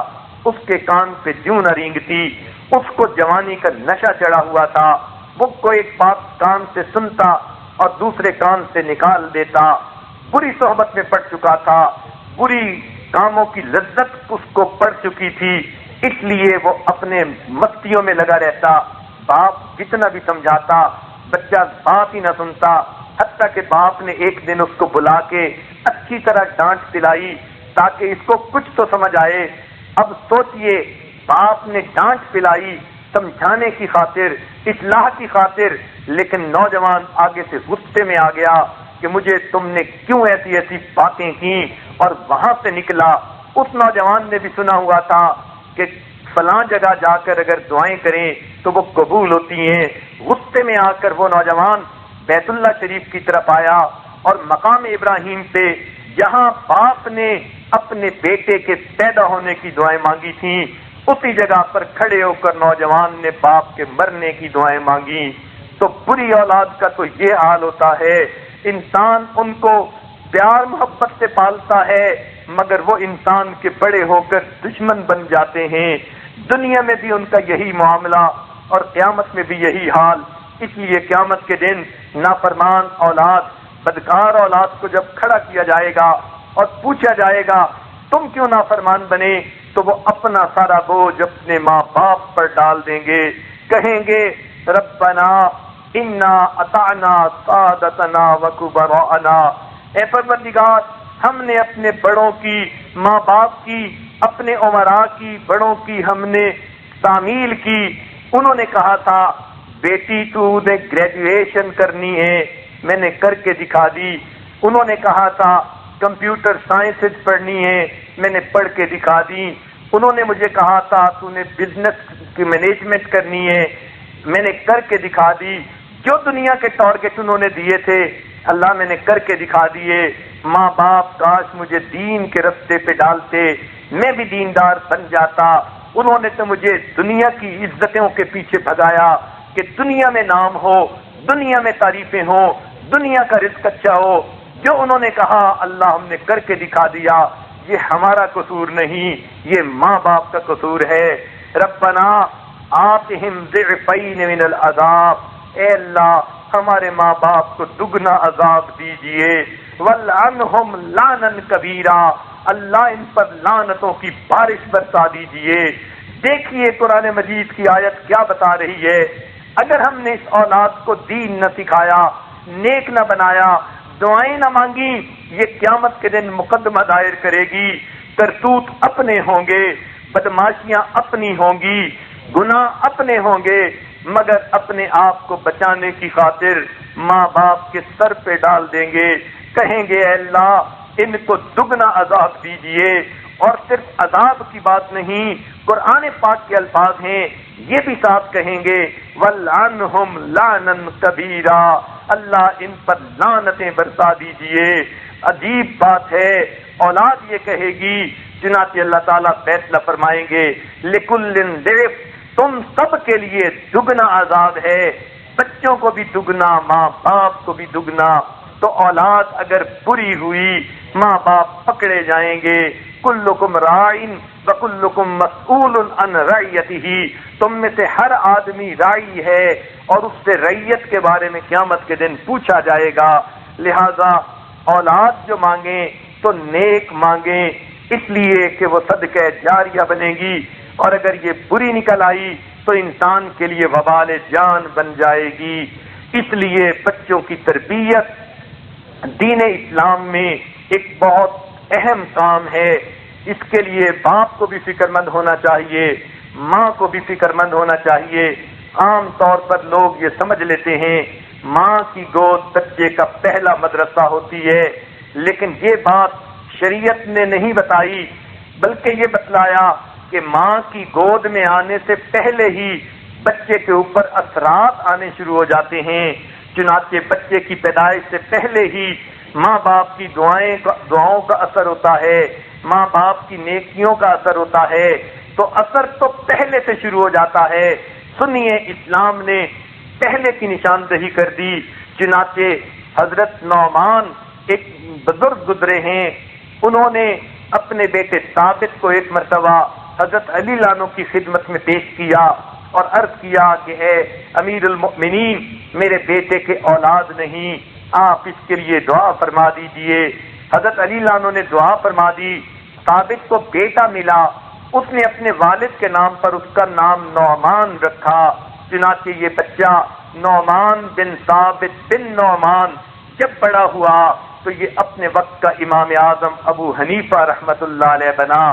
اس کے کان پہ جوں نہ رینگتی، اس کو جوانی کا نشہ چڑھا ہوا تھا، وہ کو ایک بات کان سے سنتا اور دوسرے کان سے نکال دیتا، بری صحبت میں پڑ چکا تھا، بری کاموں کی لذت اس کو پڑ چکی تھی، اس لیے وہ اپنے مستیوں میں لگا رہتا۔ باپ جتنا بھی سمجھاتا بچہ بات ہی نہ سنتا، حتیٰ کہ باپ نے ایک دن اس کو بلا کے اچھی طرح ڈانٹ دلائی تاکہ اس کو کچھ تو سمجھ آئے۔ اب سوچئے، باپ نے ڈانٹ پلائی سمجھانے کی خاطر، اصلاح کی خاطر، لیکن نوجوان آگے سے غصے میں آ گیا کہ مجھے تم نے کیوں ایسی ایسی باتیں کی، اور وہاں سے نکلا۔ اس نوجوان نے بھی سنا ہوا تھا کہ فلاں جگہ جا کر اگر دعائیں کریں تو وہ قبول ہوتی ہیں۔ غصے میں آ کر وہ نوجوان بیت اللہ شریف کی طرف آیا اور مقام ابراہیم پہ جہاں باپ نے اپنے بیٹے کے پیدا ہونے کی دعائیں مانگی تھیں، اسی جگہ پر کھڑے ہو کر نوجوان نے باپ کے مرنے کی دعائیں مانگی۔ تو بری اولاد کا تو یہ حال ہوتا ہے، انسان ان کو پیار محبت سے پالتا ہے، مگر وہ انسان کے بڑے ہو کر دشمن بن جاتے ہیں۔ دنیا میں بھی ان کا یہی معاملہ اور قیامت میں بھی یہی حال۔ اس لیے قیامت کے دن نافرمان اولاد، بدکار اولاد کو جب کھڑا کیا جائے گا اور پوچھا جائے گا تم کیوں نافرمان بنے، تو وہ اپنا سارا بوجھ اپنے ماں باپ پر ڈال دیں گے، کہیں گے ربنا انا اطعنا سادتنا وکبراءنا، اے پروردگار ہم نے اپنے بڑوں کی، ماں باپ کی، اپنے امراء کی، بڑوں کی ہم نے تعمیل کی۔ انہوں نے کہا تھا بیٹی تو نے گریجویشن کرنی ہے، میں نے کر کے دکھا دی۔ انہوں نے کہا تھا کمپیوٹر سائنسز پڑھنی ہے، میں نے پڑھ کے دکھا دی۔ انہوں نے مجھے کہا تھا تو نے بزنس کی مینجمنٹ کرنی ہے، میں نے کر کے دکھا دی۔ جو دنیا کے ٹارگٹ انہوں نے دیے تھے اللہ میں نے کر کے دکھا دیے۔ ماں باپ کاش مجھے دین کے رستے پہ ڈالتے، میں بھی دیندار بن جاتا۔ انہوں نے تو مجھے دنیا کی عزتوں کے پیچھے بھگایا کہ دنیا میں نام ہو، دنیا میں تعریفیں ہوں، دنیا کا رزق اچھا ہو۔ جو انہوں نے کہا اللہ ہم نے کر کے دکھا دیا، یہ ہمارا قصور نہیں، یہ ماں باپ کا قصور ہے۔ ربنا آتہم ضعفین من العذاب، اے اللہ ہمارے ماں باپ کو دگنا عذاب دیجئے، والعنہم لعنا کبیرا، اللہ ان پر لعنتوں کی بارش برسا دیجئے۔ دیکھیے قرآن مجید کی آیت کیا بتا رہی ہے، اگر ہم نے اس اولاد کو دین نہ سکھایا، نیک نہ بنایا، دعائیں نہ مانگی، یہ قیامت کے دن مقدمہ دائر کرے گی، کرتوت اپنے ہوں گے، بدماشیاں اپنی ہوں گی، گناہ اپنے ہوں گے، مگر اپنے آپ کو بچانے کی خاطر ماں باپ کے سر پہ ڈال دیں گے، کہیں گے اے اللہ ان کو دگنا عذاب دیجئے۔ اور صرف عذاب کی بات نہیں، قرآن پاک کے الفاظ ہیں، یہ بھی ساتھ کہیں گے وَلْعَنْهُمْ لَعْنًا كَبِيرًا، اللہ ان پر لعنتیں برسا دیجئے۔ عجیب بات ہے، اولاد یہ کہے گی، چنانچہ اللہ تعالیٰ فیصلہ فرمائیں گے لِكُلٍّ ضِعْفٌ، تم سب کے لیے دگنا عذاب ہے، بچوں کو بھی دگنا، ماں باپ کو بھی دگنا۔ تو اولاد اگر بری ہوئی، ماں باپ پکڑے جائیں گے۔ کلکم راعٍ وکلکم مسئول عن رعیتہ، تم میں سے ہر آدمی راعی ہے اور اس سے رعیت کے بارے میں قیامت کے دن پوچھا جائے گا۔ لہذا اولاد جو مانگیں تو نیک مانگیں، اس لیے کہ وہ صدقہ جاریہ بنے گی، اور اگر یہ بری نکل آئی تو انسان کے لیے وبال جان بن جائے گی۔ اس لیے بچوں کی تربیت دین اسلام میں ایک بہت اہم کام ہے۔ اس کے لیے باپ کو بھی فکر مند ہونا چاہیے، ماں کو بھی فکر مند ہونا چاہیے۔ عام طور پر لوگ یہ سمجھ لیتے ہیں ماں کی گود بچے کا پہلا مدرسہ ہوتی ہے، لیکن یہ بات شریعت نے نہیں بتائی، بلکہ یہ بتلایا کہ ماں کی گود میں آنے سے پہلے ہی بچے کے اوپر اثرات آنے شروع ہو جاتے ہیں۔ چنانچہ بچے کی پیدائش سے پہلے ہی ماں باپ کی دعاؤں کا اثر ہوتا ہے، ماں باپ کی نیکیوں کا اثر ہوتا ہے، تو اثر تو پہلے سے شروع ہو جاتا ہے۔ سنیے، اسلام نے پہلے کی نشاندہی کر دی۔ چنانچہ حضرت نعمان ایک بزرگ گزرے ہیں، انہوں نے اپنے بیٹے ثابت کو ایک مرتبہ حضرت علی عنہ کی خدمت میں پیش کیا اور عرض کیا کہ اے امیر المؤمنین، میرے بیٹے کے اولاد نہیں، آپ اس کے لیے دعا فرما دیجئے۔ حضرت علی عنہ نے دعا فرما دی، ثابت کو بیٹا ملا، اس نے اپنے والد کے نام پر اس کا نام نعمان رکھا۔ چنانچہ یہ بچہ نعمان بن ثابت بن نعمان جب بڑا ہوا تو یہ اپنے وقت کا امام اعظم ابو حنیفہ رحمت اللہ علیہ بنا۔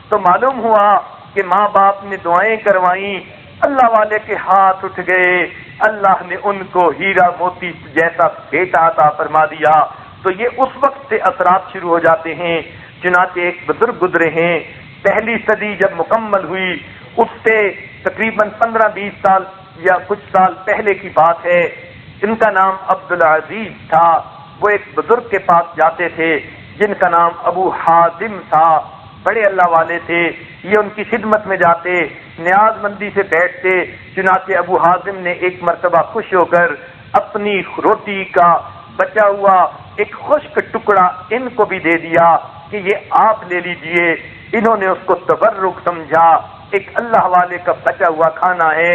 تو معلوم ہوا کہ ماں باپ نے دعائیں کروائیں، اللہ والے کے ہاتھ اٹھ گئے، اللہ نے ان کو ہیرا موتی جیسا بیٹا عطا فرما دیا۔ تو یہ اس وقت سے اثرات شروع ہو جاتے ہیں۔ چنانچہ ایک بزرگ گزرے ہیں، پہلی صدی جب مکمل ہوئی، اس سے تقریباً 15-20 سال یا کچھ سال پہلے کی بات ہے، ان کا نام عبدالعزیز تھا۔ وہ ایک بزرگ کے پاس جاتے تھے جن کا نام ابو حازم تھا، بڑے اللہ والے تھے۔ یہ ان کی خدمت میں جاتے، نیاز مندی سے بیٹھتے۔ چنانچہ ابو حازم نے ایک مرتبہ خوش ہو کر اپنی روٹی کا بچا ہوا ایک خشک ٹکڑا ان کو بھی دے دیا کہ یہ آپ لے لیجئے۔ انہوں نے اس کو تبرک سمجھا، ایک اللہ والے کا بچا ہوا کھانا ہے،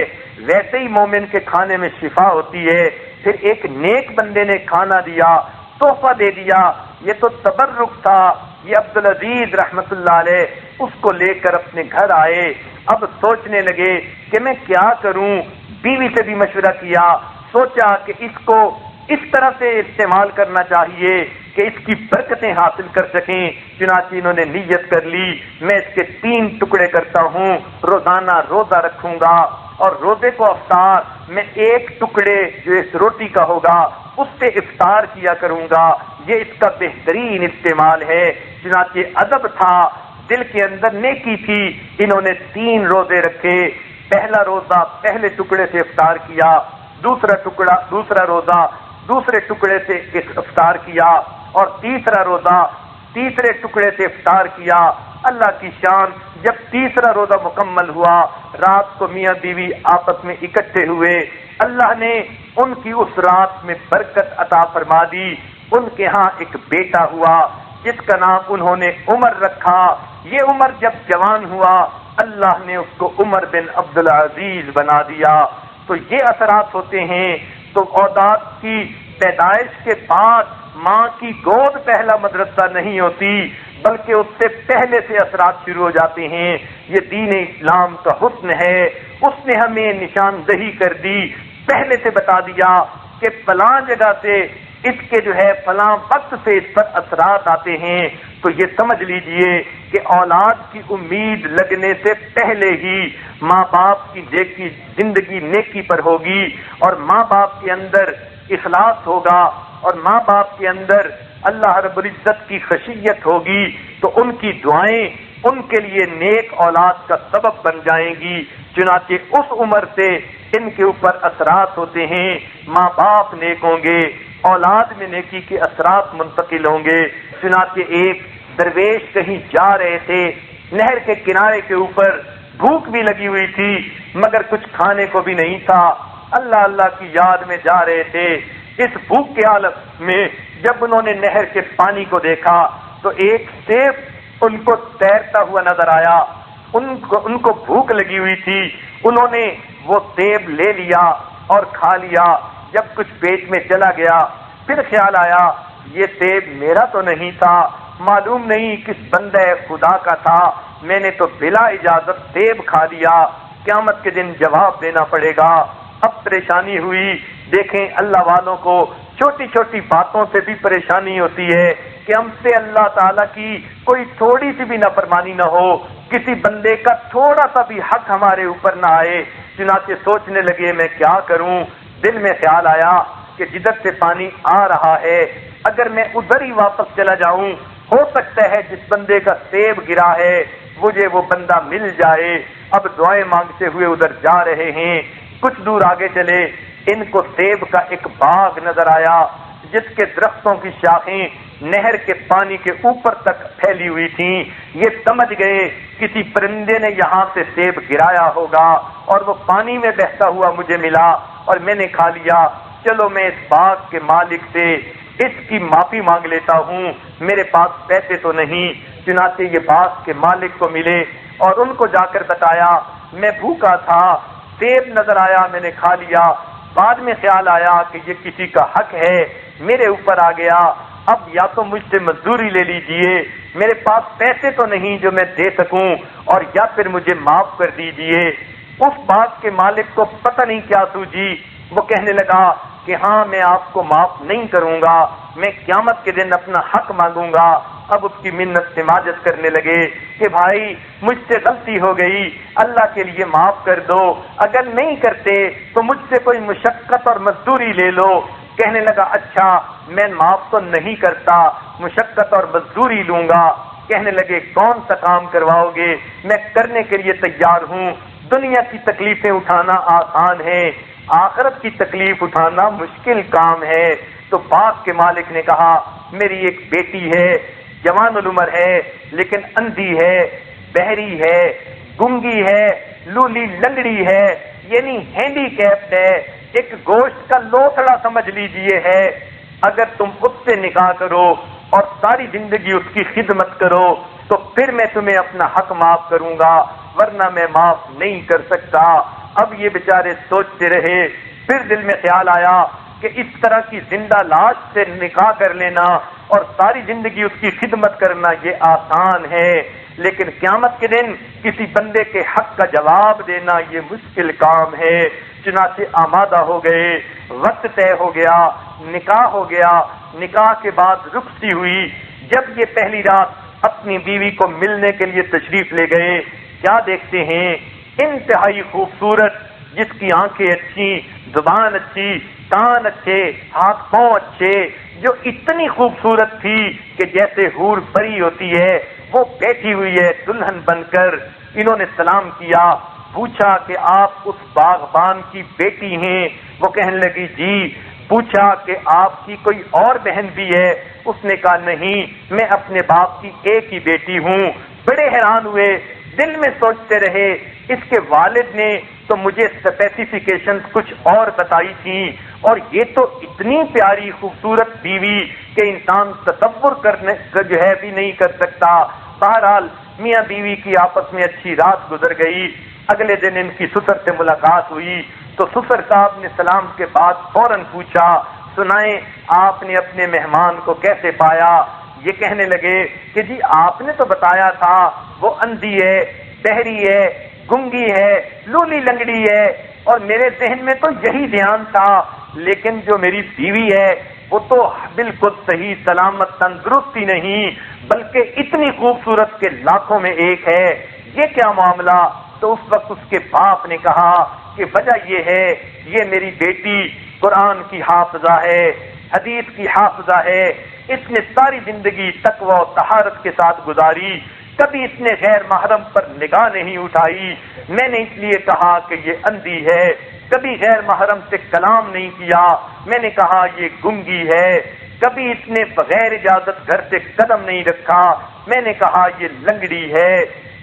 ویسے ہی مومن کے کھانے میں شفا ہوتی ہے۔ پھر ایک نیک بندے نے کھانا دیا، تحفہ دے دیا، یہ تو تبرک تھا۔ یہ عبدالعزیز رحمت اللہ علیہ اس کو لے کر اپنے گھر آئے۔ اب سوچنے لگے کہ میں کیا کروں، بیوی سے بھی مشورہ کیا، سوچا کہ اس کو اس طرح سے استعمال کرنا چاہیے کہ اس کی برکتیں حاصل کر سکیں۔ چنانچہ انہوں نے نیت کر لی، میں اس کے 3 ٹکڑے کرتا ہوں، روزانہ روزہ رکھوں گا، اور روزے کو افطار میں 1 ٹکڑے جو اس روٹی کا ہوگا اس سے افطار کیا کروں گا، یہ اس کا بہترین استعمال ہے۔ چنانچہ ادب تھا، دل کے اندر نیکی تھی، انہوں نے 3 روزے رکھے۔ پہلا روزہ پہلے ٹکڑے سے افطار کیا، دوسرا روزہ دوسرے ٹکڑے سے افطار کیا، اور تیسرا روزہ تیسرے ٹکڑے سے افطار کیا۔ اللہ کی شان، جب تیسرا روزہ مکمل ہوا، رات کو میاں بیوی آپس میں اکٹھے ہوئے، اللہ نے ان کی اس رات میں برکت عطا فرما دی۔ ان کے ہاں ایک بیٹا ہوا جس کا نام انہوں نے عمر رکھا۔ یہ عمر جب جوان ہوا، اللہ نے اس کو عمر بن عبدالعزیز بنا دیا۔ تو یہ اثرات ہوتے ہیں۔ تو اولاد کی پیدائش کے بعد ماں کی گود پہلا مدرسہ نہیں ہوتی، بلکہ اس سے پہلے سے اثرات شروع ہو جاتے ہیں۔ یہ دین اسلام کا حسن ہے، اس نے ہمیں نشاندہی کر دی، پہلے سے بتا دیا کہ فلاں جگہ سے اس کے جو ہے فلاں وقت سے اس پر اثرات آتے ہیں۔ تو یہ سمجھ لیجئے کہ اولاد کی امید لگنے سے پہلے ہی ماں باپ کی زندگی نیکی پر ہوگی، اور ماں باپ کے اندر اخلاص ہوگا، اور ماں باپ کے اندر اللہ رب العزت کی خشیت ہوگی، تو ان کی دعائیں ان کے لیے نیک اولاد کا سبب بن جائیں گی۔ چنانچہ اس عمر سے ان کے اوپر اثرات ہوتے ہیں، ماں باپ نیک ہوں گے، اولاد میں نیکی کے اثرات منتقل ہوں گے۔ چنانچہ ایک درویش کہیں جا رہے تھے، نہر کے کنارے کے اوپر، بھوک بھی لگی ہوئی تھی مگر کچھ کھانے کو بھی نہیں تھا، اللہ اللہ کی یاد میں جا رہے تھے۔ اس بھوک کے حالت میں جب انہوں نے نہر کے پانی کو دیکھا تو ایک سیب ان کو تیرتا ہوا نظر آیا۔ ان کو بھوک لگی ہوئی تھی، انہوں نے وہ سیب لے لیا اور کھا لیا۔ جب کچھ پیٹ میں چلا گیا پھر خیال آیا یہ سیب میرا تو نہیں تھا، معلوم نہیں کس بندے خدا کا تھا، میں نے تو بلا اجازت سیب کھا لیا، قیامت کے دن جواب دینا پڑے گا۔ اب پریشانی ہوئی۔ دیکھیں اللہ والوں کو چھوٹی چھوٹی باتوں سے بھی پریشانی ہوتی ہے کہ ہم سے اللہ تعالیٰ کی کوئی تھوڑی سی بھی نافرمانی نہ ہو، کسی بندے کا تھوڑا سا بھی حق ہمارے اوپر نہ آئے۔ چنانچہ سوچنے لگے میں کیا کروں۔ دل میں خیال آیا کہ جدھر سے پانی آ رہا ہے اگر میں ادھر ہی واپس چلا جاؤں، ہو سکتا ہے جس بندے کا سیب گرا ہے مجھے وہ بندہ مل جائے۔ اب دعائیں مانگتے ہوئے ادھر جا رہے ہیں۔ کچھ دور آگے چلے، ان کو سیب کا ایک باغ نظر آیا جس کے درختوں کی شاخیں نہر کے پانی کے اوپر تک پھیلی ہوئی تھیں۔ یہ سمجھ گئے کسی پرندے نے یہاں سے سیب گرایا ہوگا اور وہ پانی میں بہتا ہوا مجھے ملا اور میں نے کھا لیا۔ چلو میں اس باغ کے مالک سے اس کی معافی مانگ لیتا ہوں، میرے پاس پیسے تو نہیں۔ چنانچہ یہ باغ کے مالک کو ملے اور ان کو جا کر بتایا میں بھوکا تھا، سیب نظر آیا میں نے کھا لیا، بعد میں خیال آیا کہ یہ کسی کا حق ہے میرے اوپر آ گیا، اب یا تو مجھ سے مزدوری لے لیجئے، میرے پاس پیسے تو نہیں جو میں دے سکوں، اور یا پھر مجھے معاف کر دیجئے۔ اس باغ کے مالک کو پتہ نہیں کیا سوجی، وہ کہنے لگا کہ ہاں میں آپ کو معاف نہیں کروں گا، میں قیامت کے دن اپنا حق مانگوں گا۔ اب اس کی منت سماجت کرنے لگے کہ بھائی مجھ سے غلطی ہو گئی، اللہ کے لیے معاف کر دو، اگر نہیں کرتے تو مجھ سے کوئی مشقت اور مزدوری لے لو۔ کہنے لگا اچھا میں معاف تو نہیں کرتا، مشقت اور مزدوری لوں گا۔ کہنے لگے کون سا کام کرواؤ گے؟ میں کرنے کے لیے تیار ہوں۔ دنیا کی تکلیفیں اٹھانا آسان ہے، آخرت کی تکلیف اٹھانا مشکل کام ہے۔ تو باغ کے مالک نے کہا میری ایک بیٹی ہے، جوان العمر ہے لیکن اندھی ہے، بہری ہے، گنگی ہے، لولی لنگڑی ہے، یعنی ہینڈی کیپڈ ہے، ایک گوشت کا لوتھڑا سمجھ لیجئے ہے۔ اگر تم اس سے نکاح کرو اور ساری زندگی اس کی خدمت کرو تو پھر میں تمہیں اپنا حق معاف کروں گا، ورنہ میں معاف نہیں کر سکتا۔ اب یہ بیچارے سوچتے رہے، پھر دل میں خیال آیا کہ اس طرح کی زندہ لاش سے نکاح کر لینا اور ساری زندگی اس کی خدمت کرنا یہ آسان ہے، لیکن قیامت کے دن کسی بندے کے حق کا جواب دینا یہ مشکل کام ہے۔ چنانچہ آمادہ ہو گئے، وقت طے ہو گیا، نکاح ہو گیا۔ نکاح کے بعد رخصتی ہوئی۔ جب یہ پہلی رات اپنی بیوی کو ملنے کے لیے تشریف لے گئے، کیا دیکھتے ہیں؟ انتہائی خوبصورت، جس کی آنکھیں اچھی، زبان اچھی، کان اچھے، ہاتھ پاؤں اچھے، جو اتنی خوبصورت تھی کہ جیسے حور پری ہوتی ہے، وہ بیٹھی ہوئی ہے دلہن بن کر۔ انہوں نے سلام کیا، پوچھا کہ آپ اس باغبان کی بیٹی ہیں؟ وہ کہنے لگی جی۔ پوچھا کہ آپ کی کوئی اور بہن بھی ہے؟ اس نے کہا نہیں، میں اپنے باپ کی ایک ہی بیٹی ہوں۔ بڑے حیران ہوئے، دل میں سوچتے رہے اس کے والد نے تو مجھے اسپیسیفیکیشن کچھ اور بتائی تھی، اور یہ تو اتنی پیاری خوبصورت بیوی کہ انسان تصور کرنے کا جو ہے بھی نہیں کر سکتا۔ بہرحال میاں بیوی کی آپس میں اچھی رات گزر گئی۔ اگلے دن ان کی سسر سے ملاقات ہوئی تو سسر صاحب نے سلام کے بعد فوراً پوچھا سنائیں آپ نے اپنے مہمان کو کیسے پایا؟ یہ کہنے لگے کہ جی آپ نے تو بتایا تھا وہ اندھی ہے، بہری ہے، گنگی ہے، لولی لنگڑی ہے، اور میرے ذہن میں تو یہی دھیان تھا، لیکن جو میری بیوی ہے وہ تو بالکل صحیح سلامت تندرست ہی نہیں بلکہ اتنی خوبصورت کہ لاکھوں میں ایک ہے، یہ کیا معاملہ؟ تو اس وقت اس کے باپ نے کہا کہ وجہ یہ ہے یہ میری بیٹی قرآن کی حافظہ ہے، حدیث کی حافظہ ہے، اس نے ساری زندگی تقوی و طہارت کے ساتھ گزاری، کبھی اس نے غیر محرم پر نگاہ نہیں اٹھائی، میں نے اس لیے کہا کہ یہ اندھی ہے، کبھی غیر محرم سے کلام نہیں کیا، میں نے کہا یہ گنگی ہے، کبھی اس نے بغیر اجازت گھر سے قدم نہیں رکھا، میں نے کہا یہ لنگڑی ہے۔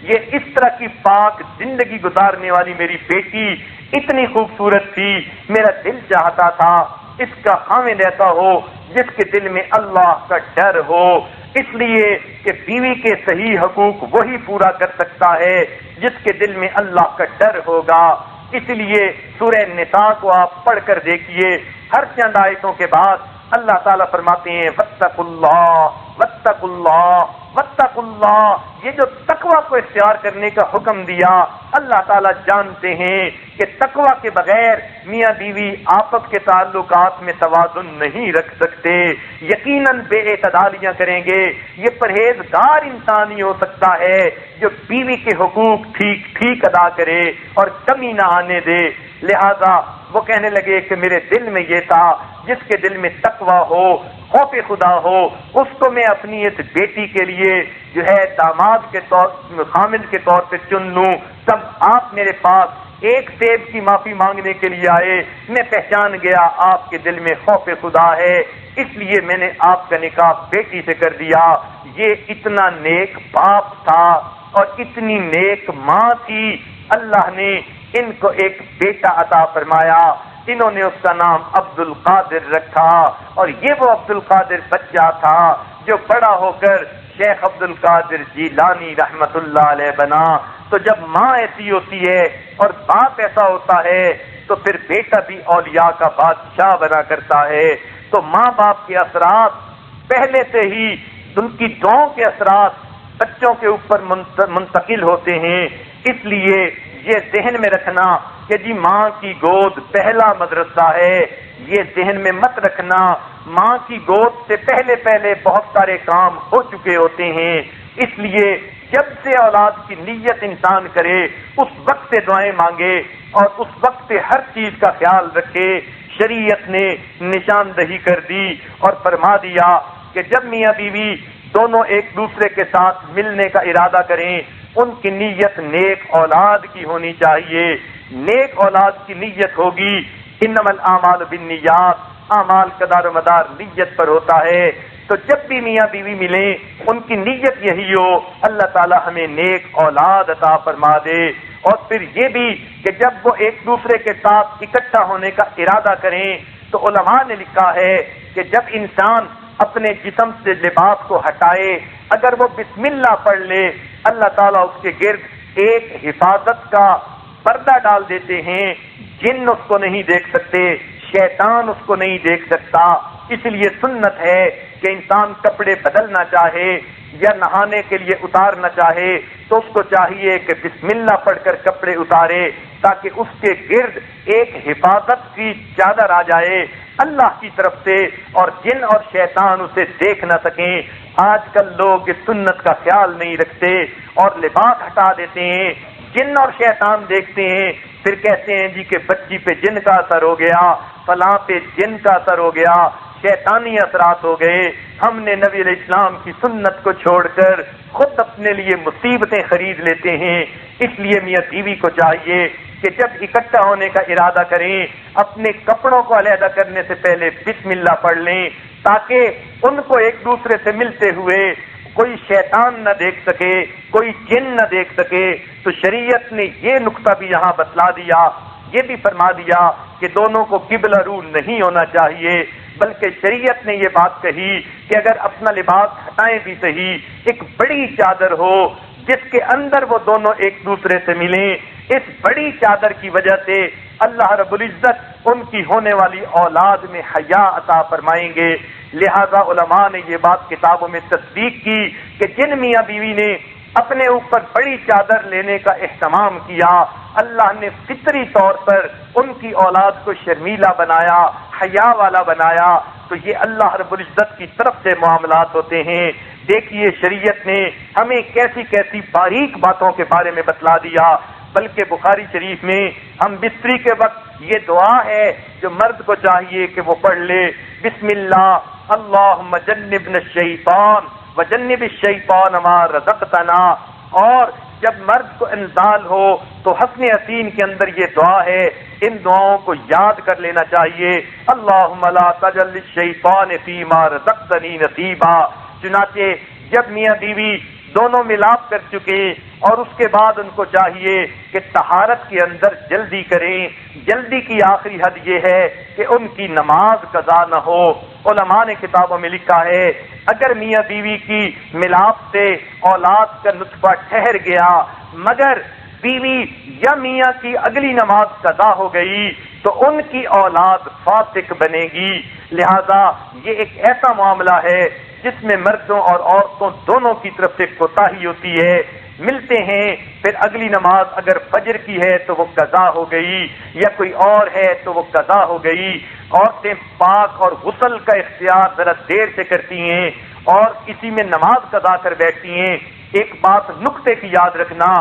یہ اس طرح کی پاک زندگی گزارنے والی میری بیٹی اتنی خوبصورت تھی، میرا دل چاہتا تھا اس کا خاوند ایسا ہو جس کے دل میں اللہ کا ڈر ہو، اس لیے کہ بیوی کے صحیح حقوق وہی پورا کر سکتا ہے جس کے دل میں اللہ کا ڈر ہوگا۔ اس لیے سورہ نساء کو آپ پڑھ کر دیکھیے، ہر چند آیتوں کے بعد اللہ تعالیٰ فرماتے ہیں واتقوا اللہ واتقوا اللہ واتقوا اللہ۔ یہ جو تقوی کو اختیار کرنے کا حکم دیا، اللہ تعالیٰ جانتے ہیں کہ تقوی کے بغیر میاں بیوی آپس کے تعلقات میں توازن نہیں رکھ سکتے، یقیناً بے اعتدالیاں کریں گے۔ یہ پرہیزگار انسان ہی ہو سکتا ہے جو بیوی کے حقوق ٹھیک ادا کرے اور کمی نہ آنے دے۔ لہذا وہ کہنے لگے کہ میرے دل میں یہ تھا جس کے دل میں تقوی ہو، خوف خدا ہو، اس کو میں اپنی اس بیٹی کے لیے جو ہے داماد کے طور خامد کے طور پہ چن لوں۔ تب آپ میرے پاس ایک سیب کی معافی مانگنے کے لیے آئے، میں پہچان گیا آپ کے دل میں خوف خدا ہے، اس لیے میں نے آپ کا نکاح بیٹی سے کر دیا۔ یہ اتنا نیک باپ تھا اور اتنی نیک ماں تھی، اللہ نے ان کو ایک بیٹا عطا فرمایا، انہوں نے اس کا نام عبد القادر رکھا، اور یہ وہ عبد القادر بچہ تھا جو بڑا ہو کر شیخ عبد القادر جیلانی رحمت اللہ علیہ بنا۔ تو جب ماں ایسی ہوتی ہے اور باپ ایسا ہوتا ہے تو پھر بیٹا بھی اولیاء کا بادشاہ بنا کرتا ہے۔ تو ماں باپ کے اثرات پہلے سے ہی، ان کی دعاؤں کے اثرات بچوں کے اوپر منتقل ہوتے ہیں۔ اس لیے یہ ذہن میں رکھنا کہ جی ماں کی گود پہلا مدرسہ ہے، یہ ذہن میں مت رکھنا ماں کی گود سے پہلے بہت سارے کام ہو چکے ہوتے ہیں۔ اس لیے جب سے اولاد کی نیت انسان کرے اس وقت سے دعائیں مانگے اور اس وقت سے ہر چیز کا خیال رکھے۔ شریعت نے نشاندہی کر دی اور فرما دیا کہ جب میاں بیوی دونوں ایک دوسرے کے ساتھ ملنے کا ارادہ کریں، ان کی نیت نیک اولاد کی ہونی چاہیے۔ نیک اولاد کی نیت ہوگی، انما الاعمال بالنیات، اعمال کا دار و مدار نیت پر ہوتا ہے۔ تو جب بھی میاں بیوی ملیں ان کی نیت یہی ہو اللہ تعالی ہمیں نیک اولاد عطا فرما دے۔ اور پھر یہ بھی کہ جب وہ ایک دوسرے کے ساتھ اکٹھا ہونے کا ارادہ کریں تو علماء نے لکھا ہے کہ جب انسان اپنے جسم سے لباس کو ہٹائے، اگر وہ بسم اللہ پڑھ لے، اللہ تعالیٰ اس کے گرد ایک حفاظت کا پردہ ڈال دیتے ہیں، جن اس کو نہیں دیکھ سکتے، شیطان اس کو نہیں دیکھ سکتا۔ اس لیے سنت ہے کہ انسان کپڑے بدلنا چاہے یا نہانے کے لیے اتارنا چاہے تو اس کو چاہیے کہ بسم اللہ پڑھ کر کپڑے اتارے، تاکہ اس کے گرد ایک حفاظت کی چادر آ جائے اللہ کی طرف سے، اور جن اور شیطان اسے دیکھ نہ سکیں۔ آج کل لوگ اس سنت کا خیال نہیں رکھتے اور لباس ہٹا دیتے ہیں، جن اور شیطان دیکھتے ہیں، پھر کہتے ہیں جی کہ بچی پہ جن کا اثر ہو گیا، فلاں پہ جن کا اثر ہو گیا، شیطانی اثرات ہو گئے۔ ہم نے نبی علیہ السلام کی سنت کو چھوڑ کر خود اپنے لیے مصیبتیں خرید لیتے ہیں۔ اس لیے میاں بیوی کو چاہیے کہ جب اکٹھا ہونے کا ارادہ کریں اپنے کپڑوں کو علیحدہ کرنے سے پہلے بسم اللہ پڑھ لیں، تاکہ ان کو ایک دوسرے سے ملتے ہوئے کوئی شیطان نہ دیکھ سکے، کوئی جن نہ دیکھ سکے۔ تو شریعت نے یہ نقطہ بھی یہاں بتلا دیا، یہ بھی فرما دیا کہ دونوں کو قبلہ رو نہیں ہونا چاہیے، بلکہ شریعت نے یہ بات کہی کہ اگر اپنا لباس ہٹائیں بھی صحیح، ایک بڑی چادر ہو جس کے اندر وہ دونوں ایک دوسرے سے ملیں، اس بڑی چادر کی وجہ سے اللہ رب العزت ان کی ہونے والی اولاد میں حیا عطا فرمائیں گے۔ لہذا علماء نے یہ بات کتابوں میں تصدیق کی کہ جن میاں بیوی نے اپنے اوپر بڑی چادر لینے کا اہتمام کیا، اللہ نے فطری طور پر ان کی اولاد کو شرمیلا بنایا، حیا والا بنایا۔ تو یہ اللہ رب العزت کی طرف سے معاملات ہوتے ہیں۔ دیکھیے شریعت نے ہمیں کیسی کیسی باریک باتوں کے بارے میں بتلا دیا، بلکہ بخاری شریف میں ہم بستری کے وقت یہ دعا ہے جو مرد کو چاہیے کہ وہ پڑھ لے، بسم اللہ اللہم جنبنا الشیطان وجنب الشیطان ما رزقتنا، اور جب مرد کو انزال ہو تو حسن حسین کے اندر یہ دعا ہے، ان دعاؤں کو یاد کر لینا چاہیے۔ اللہم لا تجعل للشیطان فیما رزقتنی نصیبا۔ چنانچہ جب میاں بیوی دونوں ملاپ کر چکے اور اس کے بعد ان کو چاہیے کہ طہارت کے اندر جلدی کریں، جلدی کی آخری حد یہ ہے کہ ان کی نماز قضا نہ ہو۔ علماء نے کتابوں میں لکھا ہے اگر میاں بیوی کی ملاپ سے اولاد کا نطفہ ٹھہر گیا مگر بیوی یا میاں کی اگلی نماز قضا ہو گئی تو ان کی اولاد فاسق بنے گی۔ لہذا یہ ایک ایسا معاملہ ہے جس میں مردوں اور عورتوں دونوں کی طرف سے کوتاہی ہوتی ہے۔ ملتے ہیں پھر اگلی نماز اگر فجر کی ہے تو وہ قضا ہو گئی، یا کوئی اور ہے تو وہ قضا ہو گئی۔ عورتیں پاک اور غسل کا اختیار ذرا دیر سے کرتی ہیں اور کسی میں نماز قضا کر بیٹھتی ہیں۔ ایک بات نقطے کی یاد رکھنا،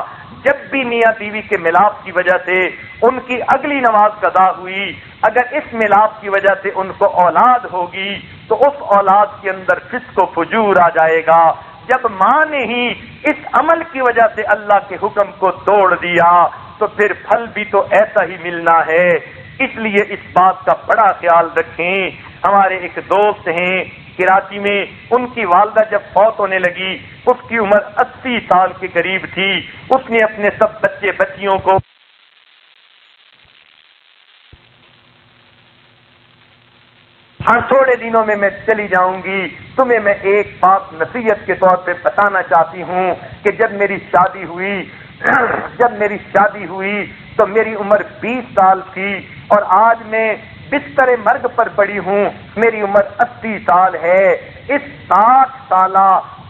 جب بھی میاں بیوی کے ملاپ کی وجہ سے ان کی اگلی نماز قضا ہوئی، اگر اس ملاپ کی وجہ سے ان کو اولاد ہوگی تو اس اولاد کے اندر فسق و فجور آ جائے گا۔ جب ماں نے ہی اس عمل کی وجہ سے اللہ کے حکم کو توڑ دیا تو پھر پھل بھی تو ایسا ہی ملنا ہے۔ اس لیے اس بات کا بڑا خیال رکھیں۔ ہمارے ایک دوست ہیں کراچی میں، ان کی والدہ جب فوت ہونے لگی اس کی عمر 80 سال کے قریب تھی، اس نے اپنے سب بچے بچیوں کو ہر تھوڑے دنوں میں چلی جاؤں گی، تمہیں میں ایک بات نصیحت کے طور پہ بتانا چاہتی ہوں کہ جب میری شادی ہوئی تو میری عمر 20 سال تھی اور آج میں بستر مرگ پر پڑی ہوں، میری عمر 80 سال ہے۔ اس 60 سالہ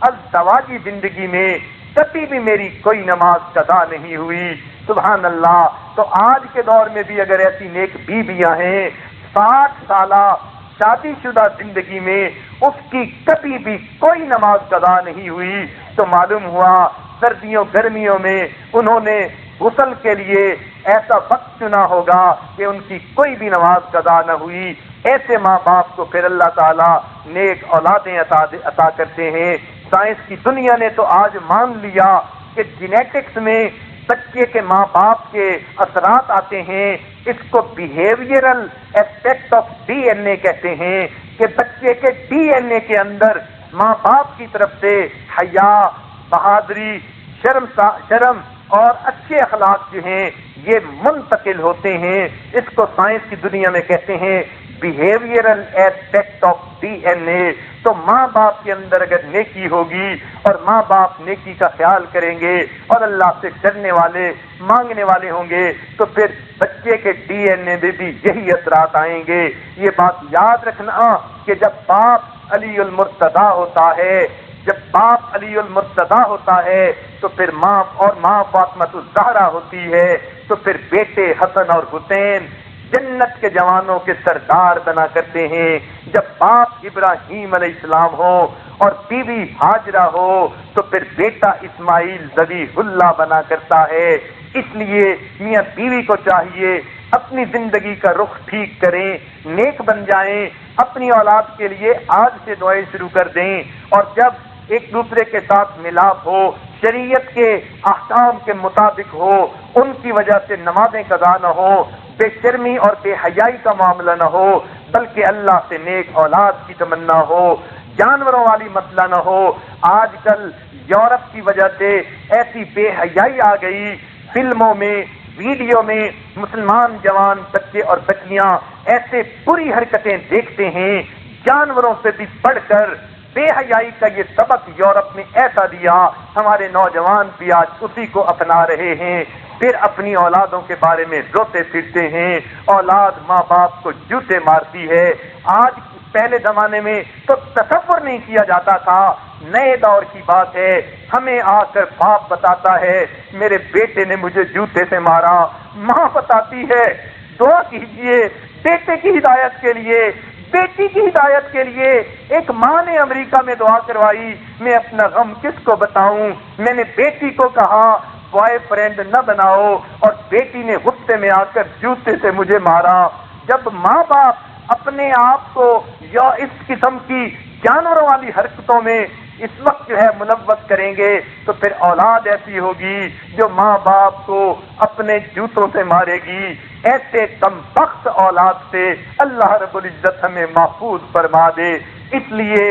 ازدواجی زندگی میں کبھی بھی میری کوئی نماز قضا نہیں ہوئی۔ سبحان اللہ۔ تو آج کے دور میں بھی اگر ایسی نیک بیویاں ہیں 60 سالہ شادی شدہ زندگی میں اس کی کبھی بھی کوئی نماز قضا نہیں ہوئی تو معلوم ہوا سردیوں گرمیوں میں انہوں نے غسل کے لیے ایسا وقت چنا ہوگا کہ ان کی کوئی بھی نماز قضا نہ ہوئی۔ ایسے ماں باپ کو پھر اللہ تعالیٰ نیک اولادیں عطا کرتے ہیں۔ سائنس کی دنیا نے تو آج مان لیا کہ جینیٹکس میں بچے کے ماں باپ کے اثرات آتے ہیں، اس کو behavioural aspect of D N A کہتے ہیں کہ بچے کے ڈی این اے کے اندر ماں باپ کی طرف سے حیا، بہادری، شرم اور اچھے اخلاق جو ہیں یہ منتقل ہوتے ہیں۔ اس کو سائنس کی دنیا میں کہتے ہیں behavioural aspect of D N A. تو ماں باپ کے اندر اگر نیکی ہوگی اور ماں باپ نیکی کا خیال کریں گے اور اللہ سے ڈرنے والے مانگنے والے ہوں گے تو پھر بچے کے ڈی این اے میں بھی یہی اثرات آئیں گے۔ یہ بات یاد رکھنا کہ جب باپ علی المرتضی ہوتا ہے تو پھر ماں فاطمہ الزہرا ہوتی ہے تو پھر بیٹے حسن اور حسین جنت کے جوانوں کے سردار بنا کرتے ہیں۔ جب باپ ابراہیم علیہ السلام ہو اور بیوی ہاجرہ ہو تو پھر بیٹا اسماعیل ذبیح اللہ بنا کرتا ہے۔ اس لیے میاں بیوی کو چاہیے اپنی زندگی کا رخ ٹھیک کریں، نیک بن جائیں، اپنی اولاد کے لیے آج سے دعائیں شروع کر دیں، اور جب ایک دوسرے کے ساتھ ملاپ ہو، شریعت کے احکام کے مطابق ہو، ان کی وجہ سے نمازیں قضا نہ ہو، بے شرمی اور بے حیائی کا معاملہ نہ ہو، بلکہ اللہ سے نیک اولاد کی تمنا ہو، جانوروں والی مسئلہ نہ ہو۔ آج کل یورپ کی وجہ سے ایسی بے حیائی آ گئی، فلموں میں، ویڈیو میں مسلمان جوان بچے اور بچیاں ایسے بری حرکتیں دیکھتے ہیں، جانوروں سے بھی بڑھ کر بے حیائی کا یہ سبق یورپ نے ایسا دیا، ہمارے نوجوان بھی آج اسی کو اپنا رہے ہیں۔ پھر اپنی اولادوں کے بارے میں روتے پھرتے ہیں، اولاد ماں باپ کو جوتے مارتی ہے۔ آج پہلے زمانے میں تو تصور نہیں کیا جاتا تھا، نئے دور کی بات ہے، ہمیں آ کر باپ بتاتا ہے میرے بیٹے نے مجھے جوتے سے مارا، ماں بتاتی ہے دعا کیجیے بیٹے کی ہدایت کے لیے، بیٹی کی ہدایت کے لیے۔ ایک ماں نے امریکہ میں دعا کروائی، میں اپنا غم کس کو بتاؤں، میں نے بیٹی کو کہا بوائے فرینڈ نہ بناؤ اور بیٹی نے غصے میں آ کر جوتے سے مجھے مارا۔ جب ماں باپ اپنے آپ کو یا اس قسم کی جانوروں والی حرکتوں میں اس وقت جو ہے ملوث کریں گے تو پھر اولاد ایسی ہوگی جو ماں باپ کو اپنے جوتوں سے مارے گی. ایسے کم بخت اولاد سے اللہ رب العزت ہمیں محفوظ فرما دے. اس لیے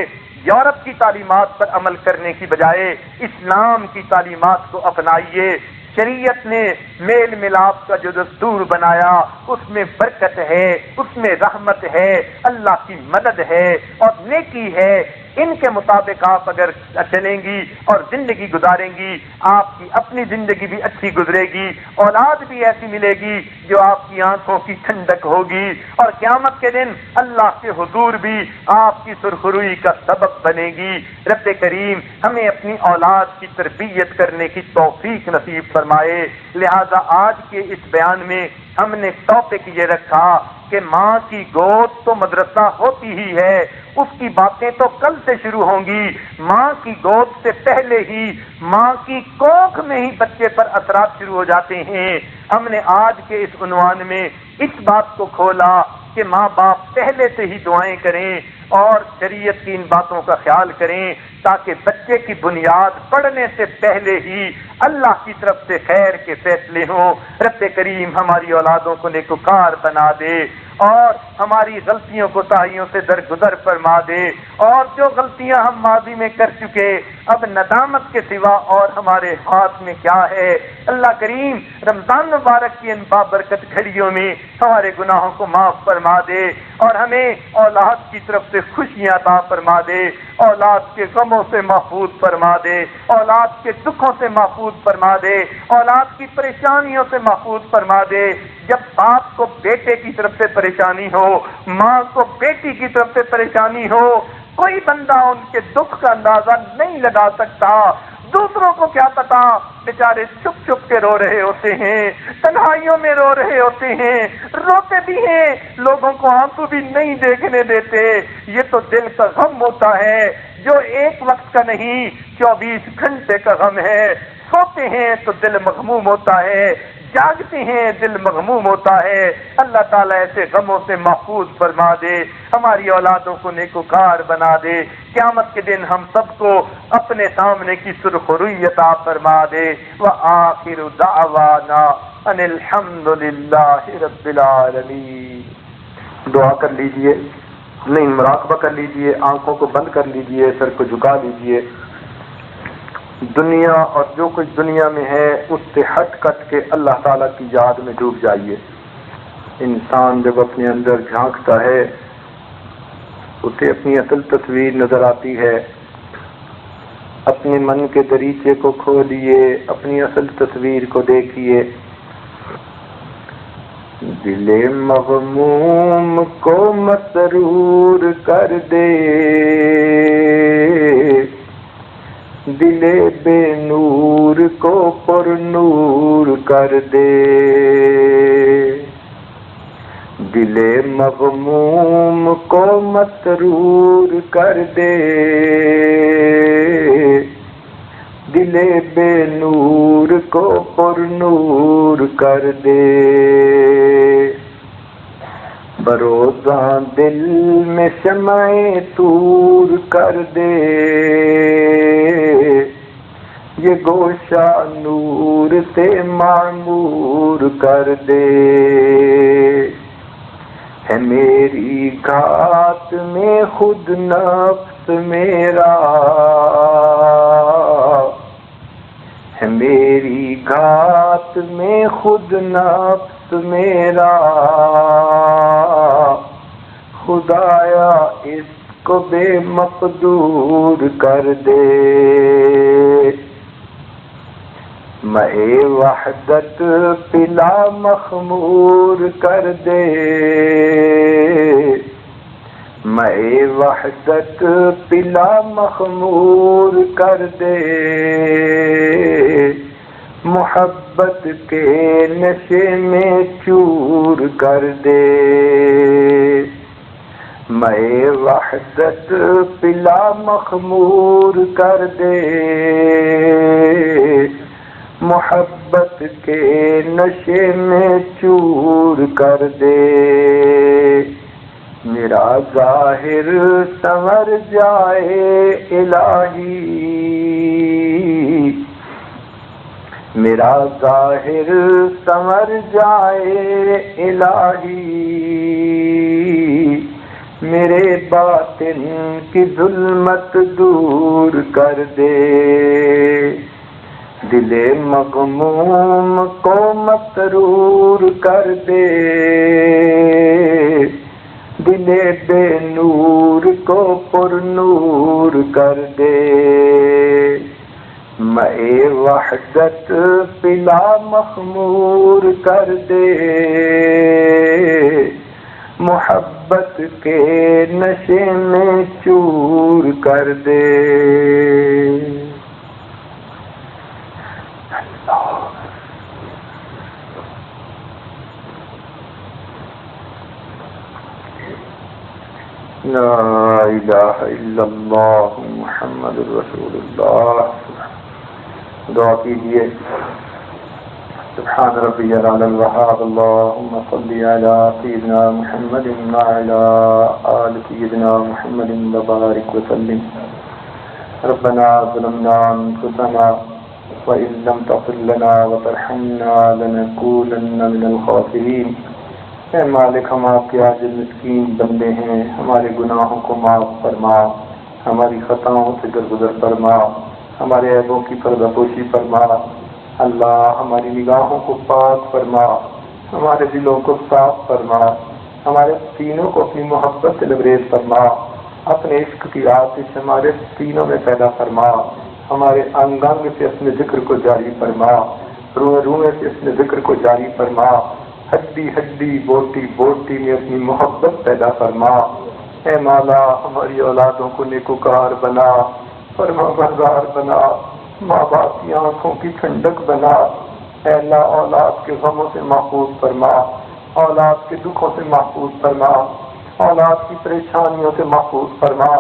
یورپ کی تعلیمات پر عمل کرنے کی بجائے اسلام کی تعلیمات کو اپنائیے. شریعت نے میل ملاپ کا جو دستور بنایا اس میں برکت ہے، اس میں رحمت ہے، اللہ کی مدد ہے اور نیکی ہے. ان کے مطابق آپ اگر چلیں گی اور زندگی گزاریں گی آپ کی اپنی زندگی بھی اچھی گزرے گی، اولاد بھی ایسی ملے گی جو آپ کی آنکھوں کی ٹھنڈک ہوگی اور قیامت کے دن اللہ کے حضور بھی آپ کی سرخروئی کا سبب بنے گی. رب کریم ہمیں اپنی اولاد کی تربیت کرنے کی توفیق نصیب فرمائے. لہذا آج کے اس بیان میں ہم نے ٹاپک یہ رکھا کہ ماں کی گود تو مدرسہ ہوتی ہی ہے، اس کی باتیں تو کل سے شروع ہوں گی. ماں کی گود سے پہلے ہی ماں کی کوکھ میں ہی بچے پر اثرات شروع ہو جاتے ہیں. ہم نے آج کے اس عنوان میں اس بات کو کھولا کہ ماں باپ پہلے سے ہی دعائیں کریں اور شریعت کی ان باتوں کا خیال کریں تاکہ بچے کی بنیاد پڑھنے سے پہلے ہی اللہ کی طرف سے خیر کے فیصلے ہوں. رب کریم ہماری اولادوں کو نیکوکار بنا دے اور ہماری غلطیوں کو تاہیوں سے درگزر فرما دے، اور جو غلطیاں ہم ماضی میں کر چکے اب ندامت کے سوا اور ہمارے ہاتھ میں کیا ہے. اللہ کریم رمضان مبارک کی ان بابرکت گھڑیوں میں ہمارے گناہوں کو معاف فرما دے اور ہمیں اولاد کی طرف سے خوشیاں عطا فرما دے، اولاد کے غموں سے محفوظ فرما دے، اولاد کے دکھوں سے محفوظ فرما دے، اولاد کی پریشانیوں سے محفوظ فرما دے. جب باپ کو بیٹے کی طرف سے پریشانی ہو، ماں کو بیٹی کی طرف سے پریشانی ہو، کوئی بندہ ان کے دکھ کا اندازہ نہیں لگا سکتا. دوسروں کو کیا پتا، بیچارے چھپ چھپ کے رو رہے ہوتے ہیں، تنہائیوں میں رو رہے ہوتے ہیں، روتے بھی ہیں، لوگوں کو آنسو بھی نہیں دیکھنے دیتے. یہ تو دل کا غم ہوتا ہے جو ایک وقت کا نہیں 24 گھنٹے کا غم ہے. سوتے ہیں تو دل مغموم ہوتا ہے، جاگتے ہیں دل مغموم ہوتا ہے. اللہ تعالیٰ ایسے غموں سے محفوظ فرما دے، ہماری اولادوں کو نیکوکار بنا دے. قیامت کے دن ہم سب کو اپنے سامنے کی سرخروئی عطا فرما دے. وآخر دعوانا ان الحمد للہ رب العالمین. دعا کر لیجئے، نہیں مراقبہ کر لیجئے، آنکھوں کو بند کر لیجئے، سر کو جھکا لیجئے. دنیا اور جو کچھ دنیا میں ہے اس سے ہٹ کٹ کے اللہ تعالیٰ کی یاد میں ڈوب جائیے. انسان جب اپنے اندر جھانکتا ہے اسے اپنی اصل تصویر نظر آتی ہے. اپنے من کے دریچے کو کھولیے، اپنی اصل تصویر کو دیکھیے. دل مغموم کو مسرور کر دے، دل بے نور کو پر نور کر دے. دل مغموم کو مسرور کر دے، دل بے نور کو پر نور کر دے. بروزاں دل میں شمع طور کر دے، یہ گوشہ نور سے معمور کر دے. ہے میری گھات میں خود نفس میرا، ہے میری گھات میں خود نفس میرا. خدایا اس کو بے مقدور کر دے. میں وحدت پلا مخمور کر دے، میں وحدت پلا مخمور کر دے. محبت کے نشے میں چور کر دے. میں وحدت پلا مخمور کر دے، محبت کے نشے میں چور کر دے. میرا ظاہر سنور جائے الہی، میرا ظاہر سنور جائے الہی، میرے باطن کی ظلمت دور کر دے، دل مغموم کو مسرور کر دے، دل بے نور کو پر نور کر دے، مے وحدت پلا مخمور کر دے، محبت کے نشے میں چور کر دے۔ لا الہ الا اللہ محمد رسول اللہ۔ دعا کیجیے۔ سبحان ربی العلی الوہاب، اللہم صلی علی سیدنا محمد وعلی آل سیدنا محمد وبارک وسلم۔ ربنا ظلمنا انفسنا وإن لم تغفر لنا وترحمنا لنكونن من الخاسرین۔ اے مالک، ہم آپ کے عاجز مسکین بندے ہیں، ہمارے گناہوں کو معاف فرما، ہماری خطاؤں سے درگزر فرما، ہمارے عیبوں کی پردہ پوشی فرما۔ اللہ، ہماری نگاہوں کو پاک فرما، ہمارے دلوں کو صاف فرما، ہمارے سینوں کو اپنی محبت سے لبریز فرما، اپنے عشق کی آتش ہمارے سینوں میں پیدا فرما، ہمارے انگ انگ سے اپنے ذکر کو جاری فرما، روئے روئے سے اپنے ذکر کو جاری فرما، ہڈی ہڈی بوٹی بوٹی میں اپنی محبت پیدا فرما۔ اے مولا، ہماری اولادوں کو نیکوکار بنا، فرما بردار بنا، ماں باپ کی آنکھوں کی ٹھنڈک بنا۔ اے اللہ، اولاد کے غموں سے محفوظ فرما، اولاد کے دکھوں سے محفوظ فرما، اولاد کی پریشانیوں سے محفوظ فرما۔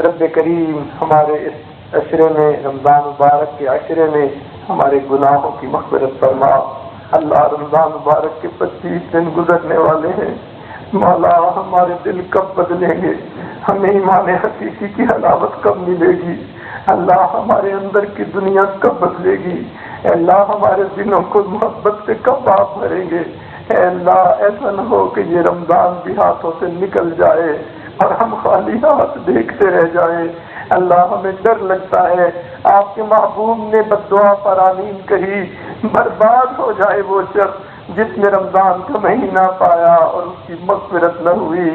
رب کریم، ہمارے اس عشرے میں، رمضان مبارک کے عشرے میں ہمارے گناہوں کی مغفرت فرما۔ اللہ، رمضان مبارک کے 25 دن گزرنے والے ہیں، مولا ہمارے دل کب بدلیں گے، ہمیں ایمان حقیقی کی حلاوت کب ملے گی، اللہ ہمارے اندر کی دنیا کب بدلے گی، اے اللہ ہمارے دلوں کو محبت سے کب آپ بھریں گے۔ اے اللہ، ایسا نہ ہو کہ یہ رمضان بھی ہاتھوں سے نکل جائے اور ہم خالی ہاتھ دیکھتے رہ جائیں۔ اللہ، ہمیں ڈر لگتا ہے آپ کے محبوب نے بددعا پر آمین کہی، برباد ہو جائے وہ شخص جس نے رمضان کا مہینہ پایا اور اس کی مغفرت نہ ہوئی۔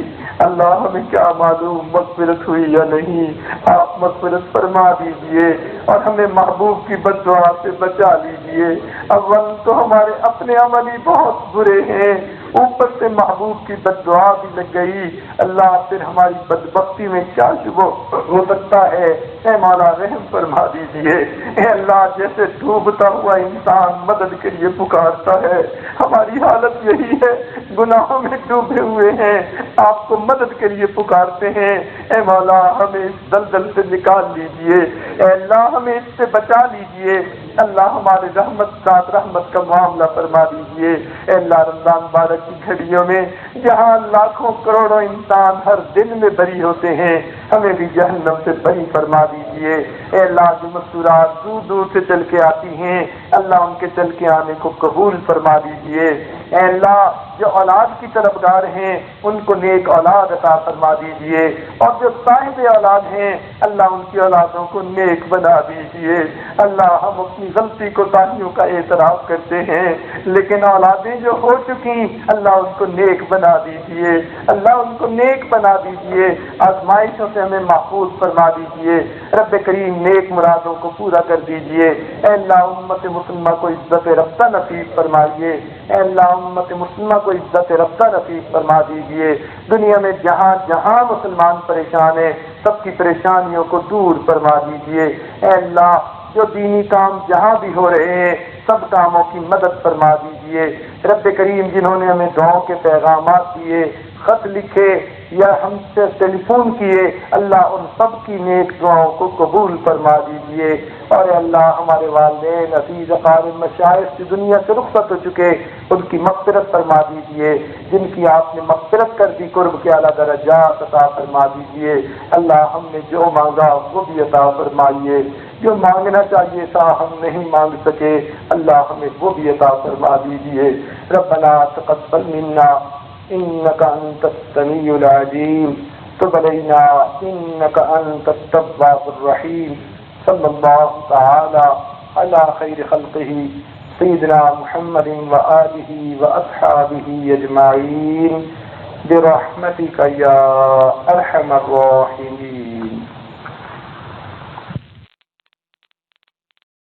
اللہ، ہمیں کیا معلوم مغفرت ہوئی یا نہیں، آپ مغفرت فرما دیجئے اور ہمیں محبوب کی بددعا سے بچا لیجئے۔ اول تو ہمارے اپنے عمل ہی بہت برے ہیں، اوپر سے محبوب کی بددعا بھی لگ گئی۔ اللہ، پھر ہماری بدبختی میں کیا شبہ ہو سکتا ہے؟ اے مولا رحم فرما دیجئے۔ اے اللہ، جیسے ڈوبتا ہوا انسان مدد کے لیے پکارتا ہے، ہماری حالت یہی ہے، گناہوں میں ڈوبے ہوئے ہیں، آپ کو مدد کے لیے پکارتے ہیں۔ اے مولا، ہمیں اس دلدل سے نکال لیجئے، اے اللہ ہمیں اس سے بچا لیجئے۔ اللہ، ہمارے رحمت ساتھ رحمت کا معاملہ فرما دیجئے۔ اے اللہ، رمضان مبارک کی گھڑیوں میں جہاں لاکھوں کروڑوں انسان ہر دن میں بری ہوتے ہیں، ہمیں بھی جہنم سے بری فرما دیجئے۔ اے اللہ، جو مستورات دور دور سے چل کے آتی ہیں، اللہ ان کے چل کے آنے کو قبول فرما دیجئے۔ اے اللہ، جو اولاد کی طلبگار ہیں ان کو نیک اولاد عطا فرما دیجئے، اور جو صاحب اولاد ہیں اللہ ان کی اولادوں کو نیک بنا دیجئے۔ اللہ، ہم اپنی غلطی کوتاہیوں کا اعتراف کرتے ہیں، لیکن اولادیں جو ہو چکی اللہ ان کو نیک بنا دیجئے، اللہ ان کو نیک بنا دیجئے، آزمائشوں سے ہمیں محفوظ فرما دیجئے۔ رب کریم، نیک مرادوں کو پورا کر دیجئے۔ اے اللہ، امت مسلمہ کو عزت رفتہ نصیب فرمائیے۔ اے اللہ، امت مسلمہ کو عزت رفتہ نصیب فرما دیجئے۔ دنیا میں جہاں جہاں مسلمان پریشان ہیں، سب کی پریشانیوں کو دور فرما دیجئے۔ اے اللہ، جو دینی کام جہاں بھی ہو رہے ہیں سب کاموں کی مدد فرما دیجئے۔ رب کریم، جنہوں نے ہمیں دعاؤں کے پیغامات دیے خط لکھے یا ہم سے ٹیلی فون کیے، اللہ ان سب کی نیک دعاؤں کو قبول فرما دیجیے۔ اور اللہ ہمارے والدین عزیز اقارب مشائخ کی دنیا سے رخصت ہو چکے، ان کی مغفرت فرما دیجیے، جن کی آپ نے مغفرت کر دی قرب کے اعلیٰ درجات عطا فرما دیجیے۔ اللہ ہم نے جو مانگا وہ بھی عطا فرمائیے، جو مانگنا چاہیے تھا ہم نہیں مانگ سکے، اللہ ہمیں وہ بھی عطا فرما دیجیے۔ ربنا تقبل منا انك انت السميع العليم تب علينا انك انت التواب الرحيم صلى الله تعالى على خير خلقه سيدنا محمد وآله وأصحابه أجمعين برحمتك يا أرحم الراحمين۔